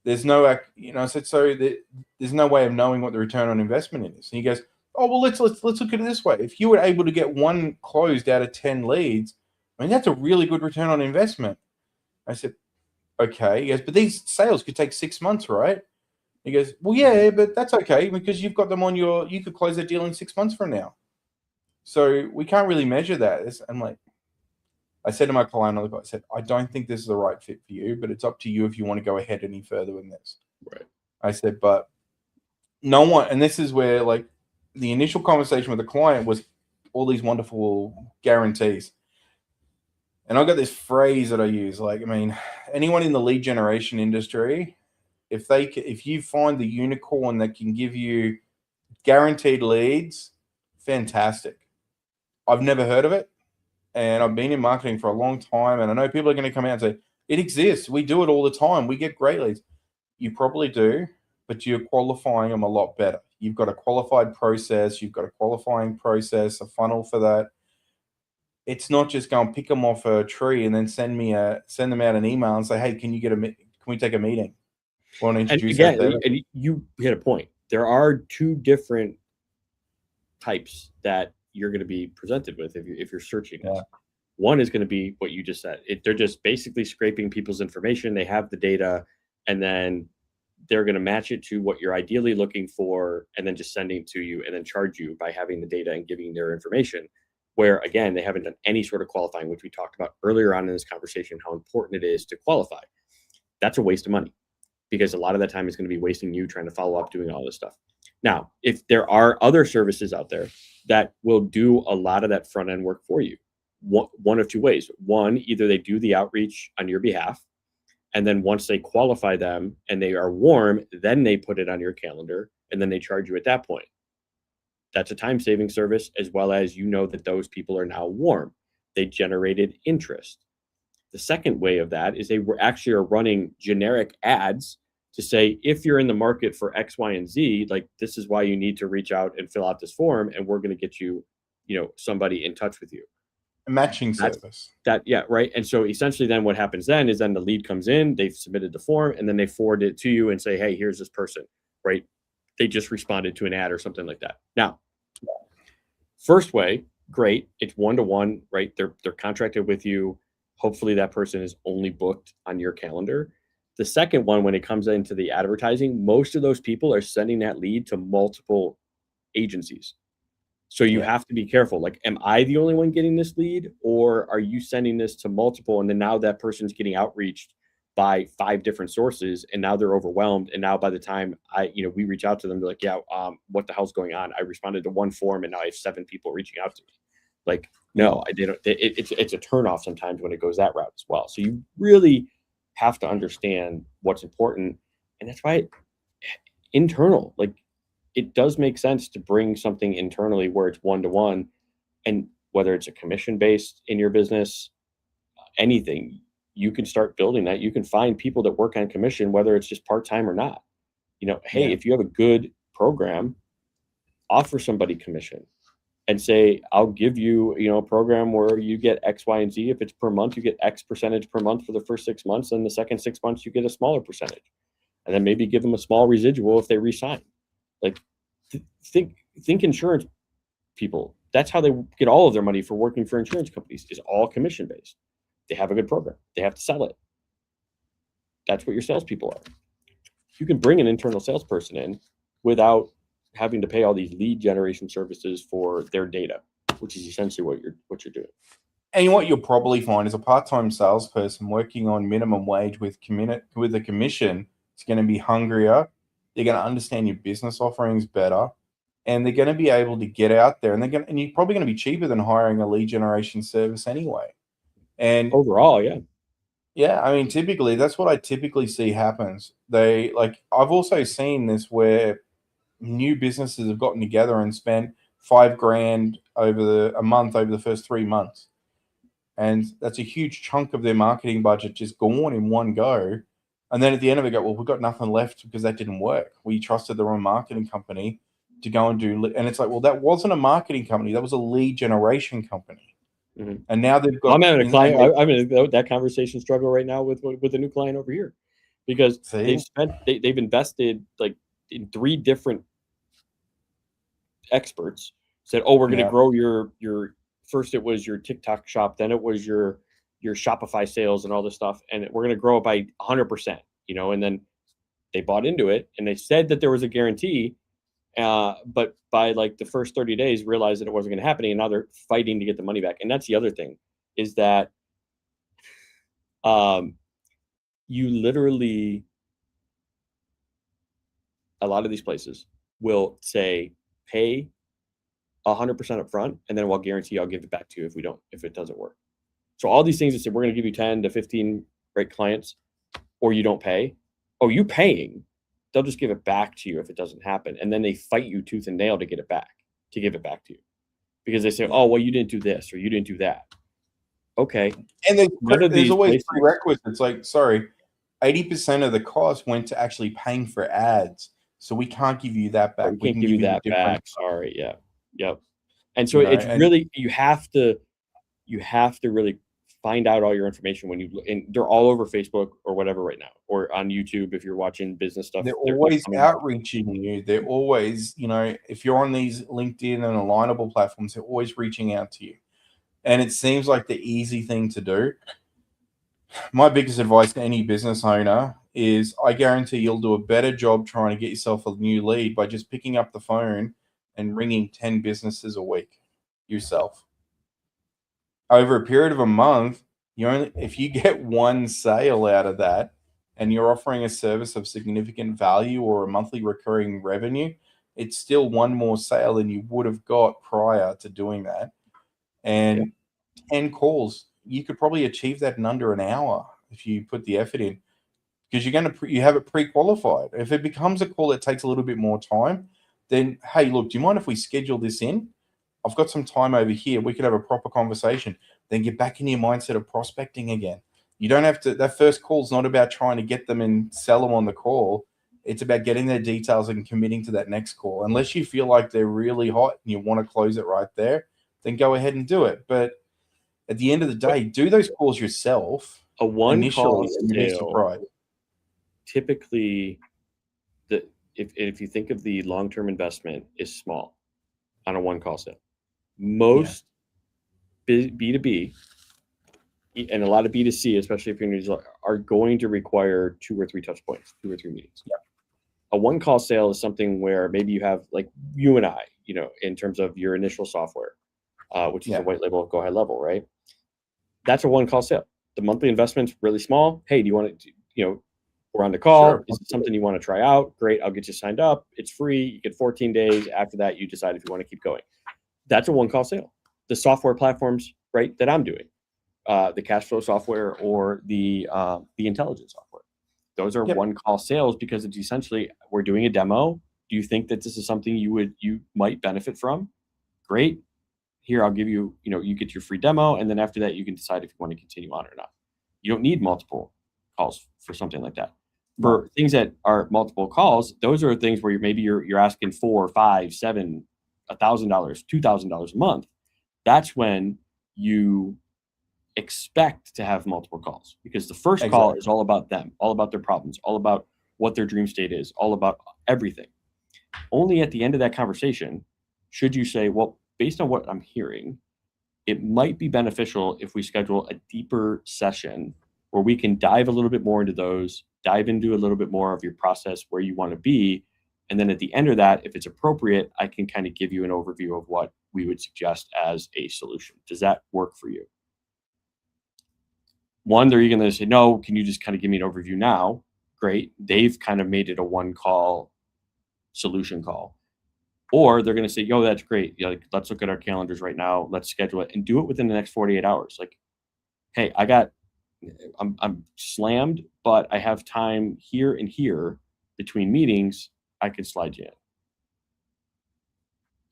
There's no, there's no way of knowing what the return on investment is. And he goes, oh, well, let's look at it this way. If you were able to get one closed out of 10 leads, I mean, that's a really good return on investment. I said, okay. He goes, but these sales could take 6 months, right? He goes, well, yeah, but that's okay because you've got them you could close that deal in 6 months from now. So we can't really measure that. I'm like, I said to my client, I said, I don't think this is the right fit for you, but it's up to you if you want to go ahead any further with this. Right. I said, but no one, and this is where like the initial conversation with the client was all these wonderful guarantees. And I got this phrase that I use, like, I mean, anyone in the lead generation industry, if you find the unicorn that can give you guaranteed leads, fantastic. I've never heard of it. And I've been in marketing for a long time. And I know people are going to come out and say, it exists. We do it all the time. We get great leads. You probably do, but you're qualifying them a lot better. You've got a qualified process. You've got a qualifying process, a funnel for that. It's not just go and pick them off a tree and then send them out an email and say, hey, can we take a meeting? Want to introduce and you hit a point. There are two different types that you're going to be presented with if you're searching. Yeah. One is going to be what you just said. They're just basically scraping people's information. They have the data, and then they're going to match it to what you're ideally looking for, and then just sending it to you, and then charge you by having the data and giving their information. Where again, they haven't done any sort of qualifying, which we talked about earlier on in this conversation, how important it is to qualify. That's a waste of money, because a lot of that time is going to be wasting you trying to follow up, doing all this stuff. Now, if there are other services out there that will do a lot of that front end work for you, one of two ways. One, either they do the outreach on your behalf, and then once they qualify them and they are warm, then they put it on your calendar, and then they charge you at that point. That's a time-saving service, as well as that those people are now warm. They generated interest. The second way of that is they actually are running generic ads to say, if you're in the market for X, Y, and Z, like, this is why you need to reach out and fill out this form, and we're going to get you, somebody in touch with you. A matching service. Yeah, right. And so essentially then what happens then is then the lead comes in, they've submitted the form, and then they forward it to you and say, hey, here's this person, right? They just responded to an ad or something like that. Now, first way, great. It's one-to-one, right? They're contracted with you. Hopefully that person is only booked on your calendar. The second one, when it comes into the advertising, most of those people are sending that lead to multiple agencies. So you have to be careful. Like, am I the only one getting this lead, or are you sending this to multiple? And then now that person's getting outreached by 5 different sources, and now they're overwhelmed. And now by the time we reach out to them, they're like, yeah, what the hell's going on? I responded to one form and now I have 7 people reaching out to me. Like, no, I didn't. It's a turnoff sometimes when it goes that route as well. So you really have to understand what's important. And that's why internal, like, it does make sense to bring something internally where it's one-to-one, and whether it's a commission based in your business, anything, you can start building that. You can find people that work on commission, whether it's just part-time or not. Hey, if you have a good program, offer somebody commission and say, I'll give you, a program where you get X, Y, and Z. If it's per month, you get X percentage per month for the first 6 months. And the second 6 months, you get a smaller percentage. And then maybe give them a small residual if they re-sign. Like, think insurance people. That's how they get all of their money for working for insurance companies, is all commission based. They have a good program. They have to sell it. That's what your salespeople are. You can bring an internal salesperson in without having to pay all these lead generation services for their data, which is essentially what you're doing. And what you'll probably find is a part-time salesperson working on minimum wage with a commission is going to be hungrier. They're going to understand your business offerings better, and they're going to be able to get out there, and you're probably going to be cheaper than hiring a lead generation service anyway. And overall, yeah. Yeah, I mean, typically that's what I typically see happens. They like I've also seen this where new businesses have gotten together and spent 5 grand a month over the first 3 months, and that's a huge chunk of their marketing budget just gone in one go. And then at the end of it, go, well, we've got nothing left because that didn't work. We trusted the wrong marketing company to go and do, and it's like, well, that wasn't a marketing company, that was a lead generation company, Mhm. and now they've Well, got. I'm having a And client. they, I'm in that conversation struggle right now with a new client over here, because see, they've invested like in 3 different experts. Said, oh, we're going to yeah, grow your first it was your TikTok shop, then it was your Shopify sales and all this stuff, and we're going to grow it by 100%. And then they bought into it, and they said that there was a guarantee, but by like the first 30 days, realized that it wasn't going to happen, and now they're fighting to get the money back. And that's the other thing, is that um, you literally, a lot of these places will say, pay 100% up front, and then we'll guarantee I'll give it back to you if it doesn't work. So all these things that say we're going to give you 10 to 15 great clients, or you don't pay. Oh, you paying? They'll just give it back to you if it doesn't happen, and then they fight you tooth and nail to get it back, to give it back to you, because they say, yeah. oh, well, you didn't do this or you didn't do that. Okay, And none of there's these always places. prerequisites. Like, sorry, 80% of the cost went to actually paying for ads, so we can't give you that Oh, back. we We can't can give give you you the that difference. back. Sorry. Yeah. Yep. And so You know, it's and really, you have to really find out all your information and they're all over Facebook or whatever right now, or on YouTube. If you're watching business stuff, they're they're always coming up. outreaching you. They're always, if you're on these LinkedIn and alignable platforms, they're always reaching out to you. And it seems like the easy thing to do. My biggest advice to any business owner is I guarantee you'll do a better job trying to get yourself a new lead by just picking up the phone and ringing 10 businesses a week yourself. Over a period of a month, if you get one sale out of that and you're offering a service of significant value or a monthly recurring revenue, it's still one more sale than you would have got prior to doing that. Yeah. And 10 calls, you could probably achieve that in under an hour if you put the effort in, because you have it pre-qualified. If it becomes a call that takes a little bit more time, then hey, look, do you mind if we schedule this in? I've got some time over here. We could have a proper conversation. Then get back in your mindset of prospecting again. You don't have to. That first call is not about trying to get them and sell them on the call. It's about getting their details and committing to that next call. Unless you feel like they're really hot and you want to close it right there, then go ahead and do it. But at the end of the But day, do those calls yourself a one call initially, and you'd be sale, surprised. typically, if you think of the long-term investment, is small on a one call sale. Yeah, Most B2B and a lot of B2C, especially if you're are going to require 2 or 3 touch points, 2 or 3 meetings. yeah, A one call sale is something where maybe you have, like you and I, in terms of your initial software, which is a yeah. white label, go high level, right? That's a one call sale. The monthly investment's really small. Hey, do you want to, we're on the call. Sure. Is it something you want to try out? Great. I'll get you signed up. It's free. You get 14 days. After that, you decide if you want to keep going. That's a one call sale. The software platforms, right, that I'm doing, the cash flow software or the intelligence software, those are Yep. one call sales, because it's essentially, we're doing a demo. Do you think that this is something you might benefit from? Great. Here, I'll give you, you get your free demo, and then after that, you can decide if you want to continue on or not. You don't need multiple calls for something like that. No. For things that are multiple calls, those are things where you're asking $4, $5, $7, $1,000, $2,000 a month. That's when you expect to have multiple calls, because the first call Exactly. is all about them, all about their problems, all about what their dream state is, all about everything. Only at the end of that conversation should you say, well, based on what I'm hearing, it might be beneficial if we schedule a deeper session where we can dive a little bit more into those, dive into a little bit more of your process, where you want to be. And then at the end of that, if it's appropriate, I can kind of give you an overview of what we would suggest as a solution. Does that work for you? One, they're going to say, no, can you just kind of give me an overview now? Great. They've kind of made it a one call solution call. Or they're going to say, yo, that's great. Like, let's look at our calendars right now. Let's schedule it and do it within the next 48 hours. Like, hey, I got I'm slammed, but I have time here and here between meetings, I can slide you in.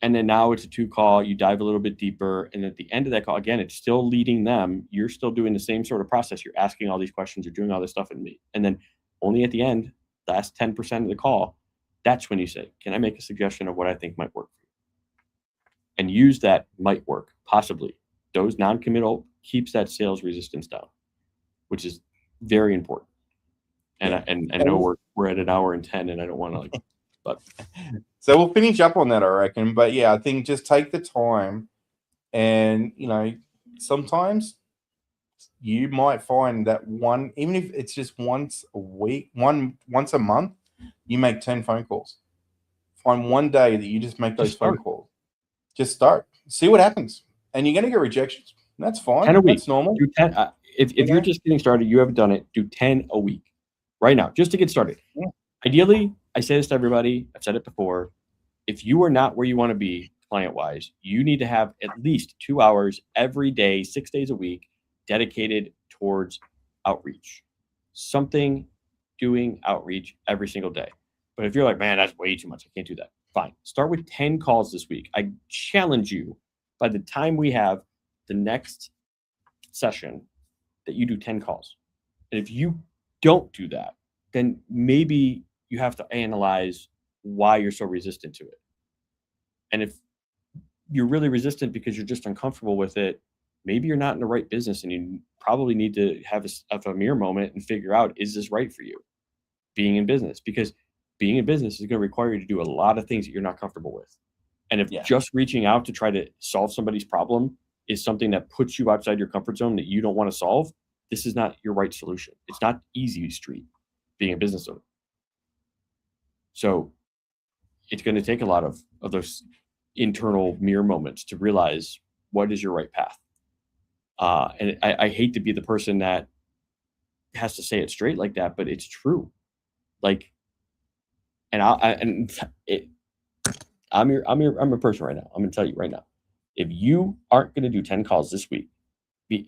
And then now it's a 2 call, you dive a little bit deeper. And at the end of that call, again, it's still leading them. You're still doing the same sort of process. You're asking all these questions, you're doing all this stuff in me. And then only at the end, last 10% of the call, that's when you say, can I make a suggestion of what I think might work for you? And use that might work, possibly. Those non-committal keeps that sales resistance down, which is very important. And I know we're at 1 hour and 10, and I don't want to but so we'll finish up on that, I reckon. But yeah, I think just take the time, and sometimes you might find that even if it's just once a week, once a month, you make 10 phone calls. Find one day that you just make those phone calls. Just start, see what happens, and you're going to get rejections. That's fine. 10 a week. That's normal. Do 10. If you're just getting started, you haven't done it, do 10 a week right now, just to get started. Yeah. Ideally, I say this to everybody, I've said it before, if you are not where you want to be client-wise, you need to have at least 2 hours every day, 6 days a week, dedicated towards outreach. Something doing outreach every single day. But if you're like, man, that's way too much, I can't do that. Fine. Start with 10 calls this week. I challenge you, by the time we have the next session, that you do 10 calls. And if you don't do that, then maybe you have to analyze why you're so resistant to it. And if you're really resistant because you're just uncomfortable with it, maybe you're not in the right business, and you probably need to have a mirror moment and figure out, is this right for you, being in business? Because being in business is going to require you to do a lot of things that you're not comfortable with. And if just reaching out to try to solve somebody's problem is something that puts you outside your comfort zone that you don't want to solve, this is not your right solution. It's not easy street being a business owner. So it's going to take a lot of those internal mirror moments to realize what is your right path. And I hate to be the person that has to say it straight like that, but it's true. I'm a person right now. I'm going to tell you right now, if you aren't going to do 10 calls this week,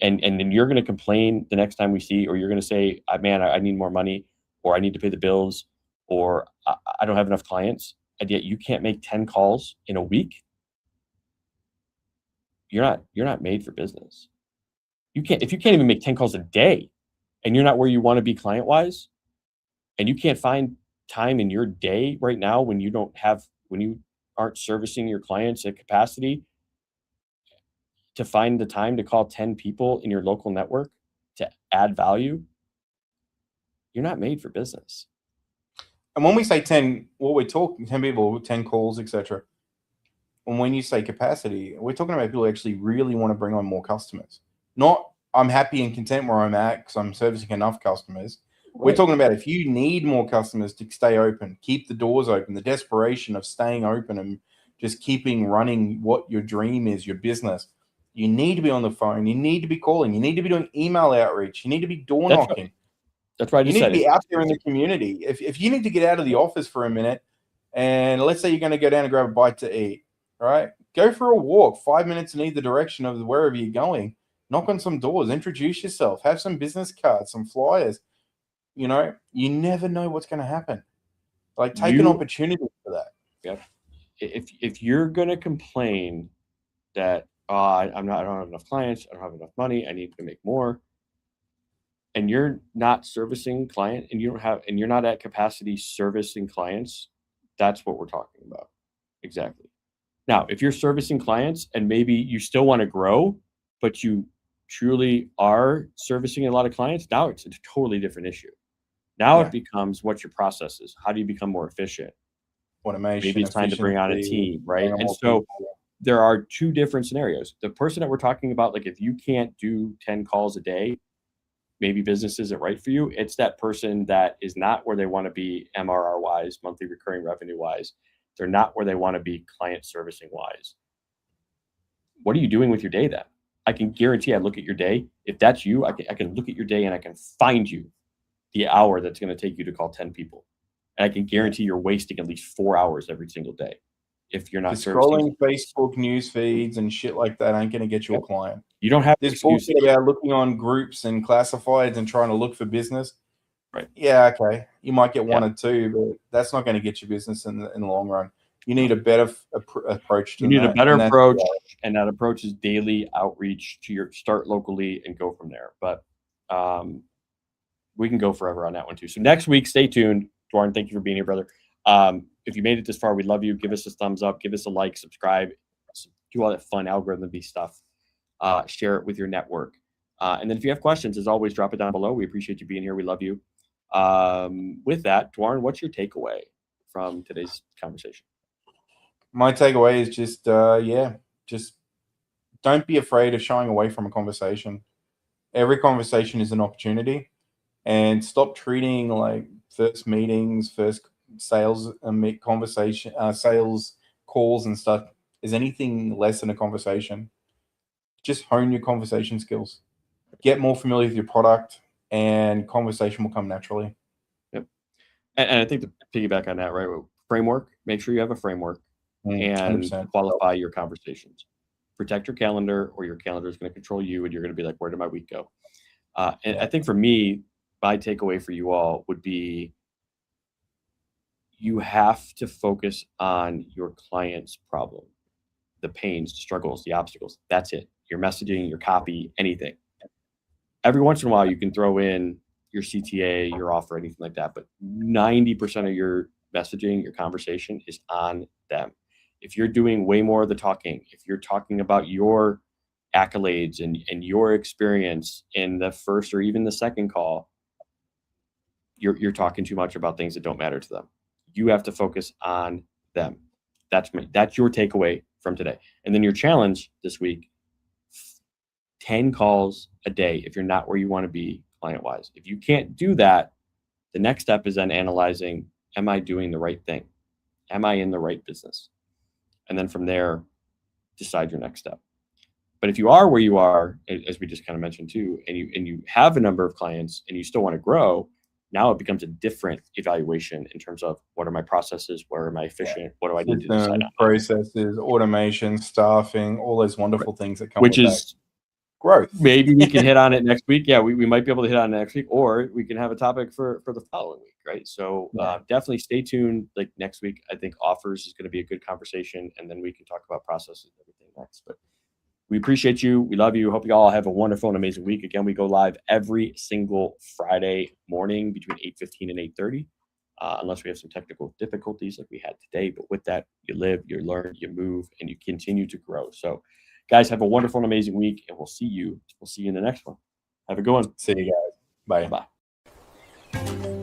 and then you're going to complain the next time we see, or you're going to say, man, I need more money, or I need to pay the bills, or I don't have enough clients, and yet you can't make 10 calls in a week, you're not made for business. If you can't even make 10 calls a day, and you're not where you want to be client-wise, and you can't find time in your day right now when you aren't servicing your clients at capacity to find the time to call 10 people in your local network to add value, you're not made for business. And when we say 10, what we're talking, 10 people, 10 calls, etc. And when you say capacity, we're talking about people who actually really want to bring on more customers. Not, I'm happy and content where I'm at because I'm servicing enough customers. Right. We're talking about if you need more customers to stay open, keep the doors open, the desperation of staying open and just keeping running what your dream is, your business. You need to be on the phone. You need to be calling. You need to be doing email outreach. You need to be door knocking. That's right. You need to be out there in the community. If you need to get out of the office for a minute, and let's say you're going to go down and grab a bite to eat, right? Go for a walk, 5 minutes in either direction of wherever you're going. Knock on some doors. Introduce yourself. Have some business cards, some flyers. You never know what's going to happen. Take an opportunity for that. Yeah. If you're going to complain that I don't have enough clients, I don't have enough money, I need to make more, and you're not servicing client, and you're not at capacity servicing clients, that's what we're talking about. Exactly. Now, if you're servicing clients and maybe you still want to grow, but you truly are servicing a lot of clients, now it's a totally different issue. Now it becomes what's your processes? How do you become more efficient? Automation. Maybe it's time to bring on a team, right? And so there are two different scenarios. The person that we're talking about, if you can't do 10 calls a day, maybe business isn't right for you. It's that person that is not where they want to be MRR wise, monthly recurring revenue wise. They're not where they want to be client servicing wise. What are you doing with your day then? I can guarantee I look at your day. If that's you, I can look at your day and I can find you the hour that's going to take you to call 10 people. And I can guarantee you're wasting at least 4 hours every single day if you're not scrolling Facebook news feeds and shit like that ain't going to get you a client. You don't have This excuses. bullshit about looking on groups and classifieds and trying to look for business. Right. Yeah, okay. You might get one Yeah. or two, but that's not going to get you business in the long run. You need a better approach to You need that. a better and that's- approach, and that approach is daily outreach to your start locally and go from there. But we can go forever on that one too. So next week, stay tuned. Dwarren, thank you for being here, brother. If you made it this far, we love you. Give us a thumbs up, give us a like, subscribe, do all that fun algorithm-y stuff. Share it with your network. And then if you have questions, as always, drop it down below. We appreciate you being here. We love you. With that, Dwarren, what's your takeaway from today's conversation? My takeaway is just, just don't be afraid of shying away from a conversation. Every conversation is an opportunity, and stop treating like first meetings, first sales conversation, sales calls and stuff as anything less than a conversation. Just hone your conversation skills. Get more familiar with your product, and conversation will come naturally. Yep. And I think to piggyback on that, right? Framework. Make sure you have a framework and 100%. qualify your conversations. Protect your calendar, or your calendar is going to control you, and you're going to be like, "Where did my week go?" And I think for me, my takeaway for you all would be you have to focus on your client's problem, the pains, the struggles, the obstacles. That's it. Your messaging, your copy, anything. Every once in a while, you can throw in your CTA, your offer, anything like that. But 90% of your messaging, your conversation is on them. If you're doing way more of the talking, if you're talking about your accolades and your experience in the first or even the second call, you're talking too much about things that don't matter to them. You have to focus on them. That's your takeaway from today. And then your challenge this week, 10 calls a day if you're not where you want to be client-wise. If you can't do that, the next step is then analyzing, am I doing the right thing? Am I in the right business? And then from there, decide your next step. But if you are where you are, as we just kind of mentioned too, and you have a number of clients and you still want to grow, now it becomes a different evaluation in terms of what are my processes, where am I efficient, what do I need to decide on? Processes, automation, staffing, all those wonderful things that come Which with is that. Growth. Maybe we can hit on it next week. Yeah, we might be able to hit on it next week, or we can have a topic for the following week, right? So definitely stay tuned. Like next week, I think offers is going to be a good conversation, and then we can talk about processes and everything next. But we appreciate you. We love you. Hope you all have a wonderful and amazing week. Again, we go live every single Friday morning between 8:15 and 8:30, unless we have some technical difficulties like we had today. But with that, you live, you learn, you move, and you continue to grow. So guys, have a wonderful and amazing week, and we'll see you in the next one. Have a good one. See you guys. Bye. Bye.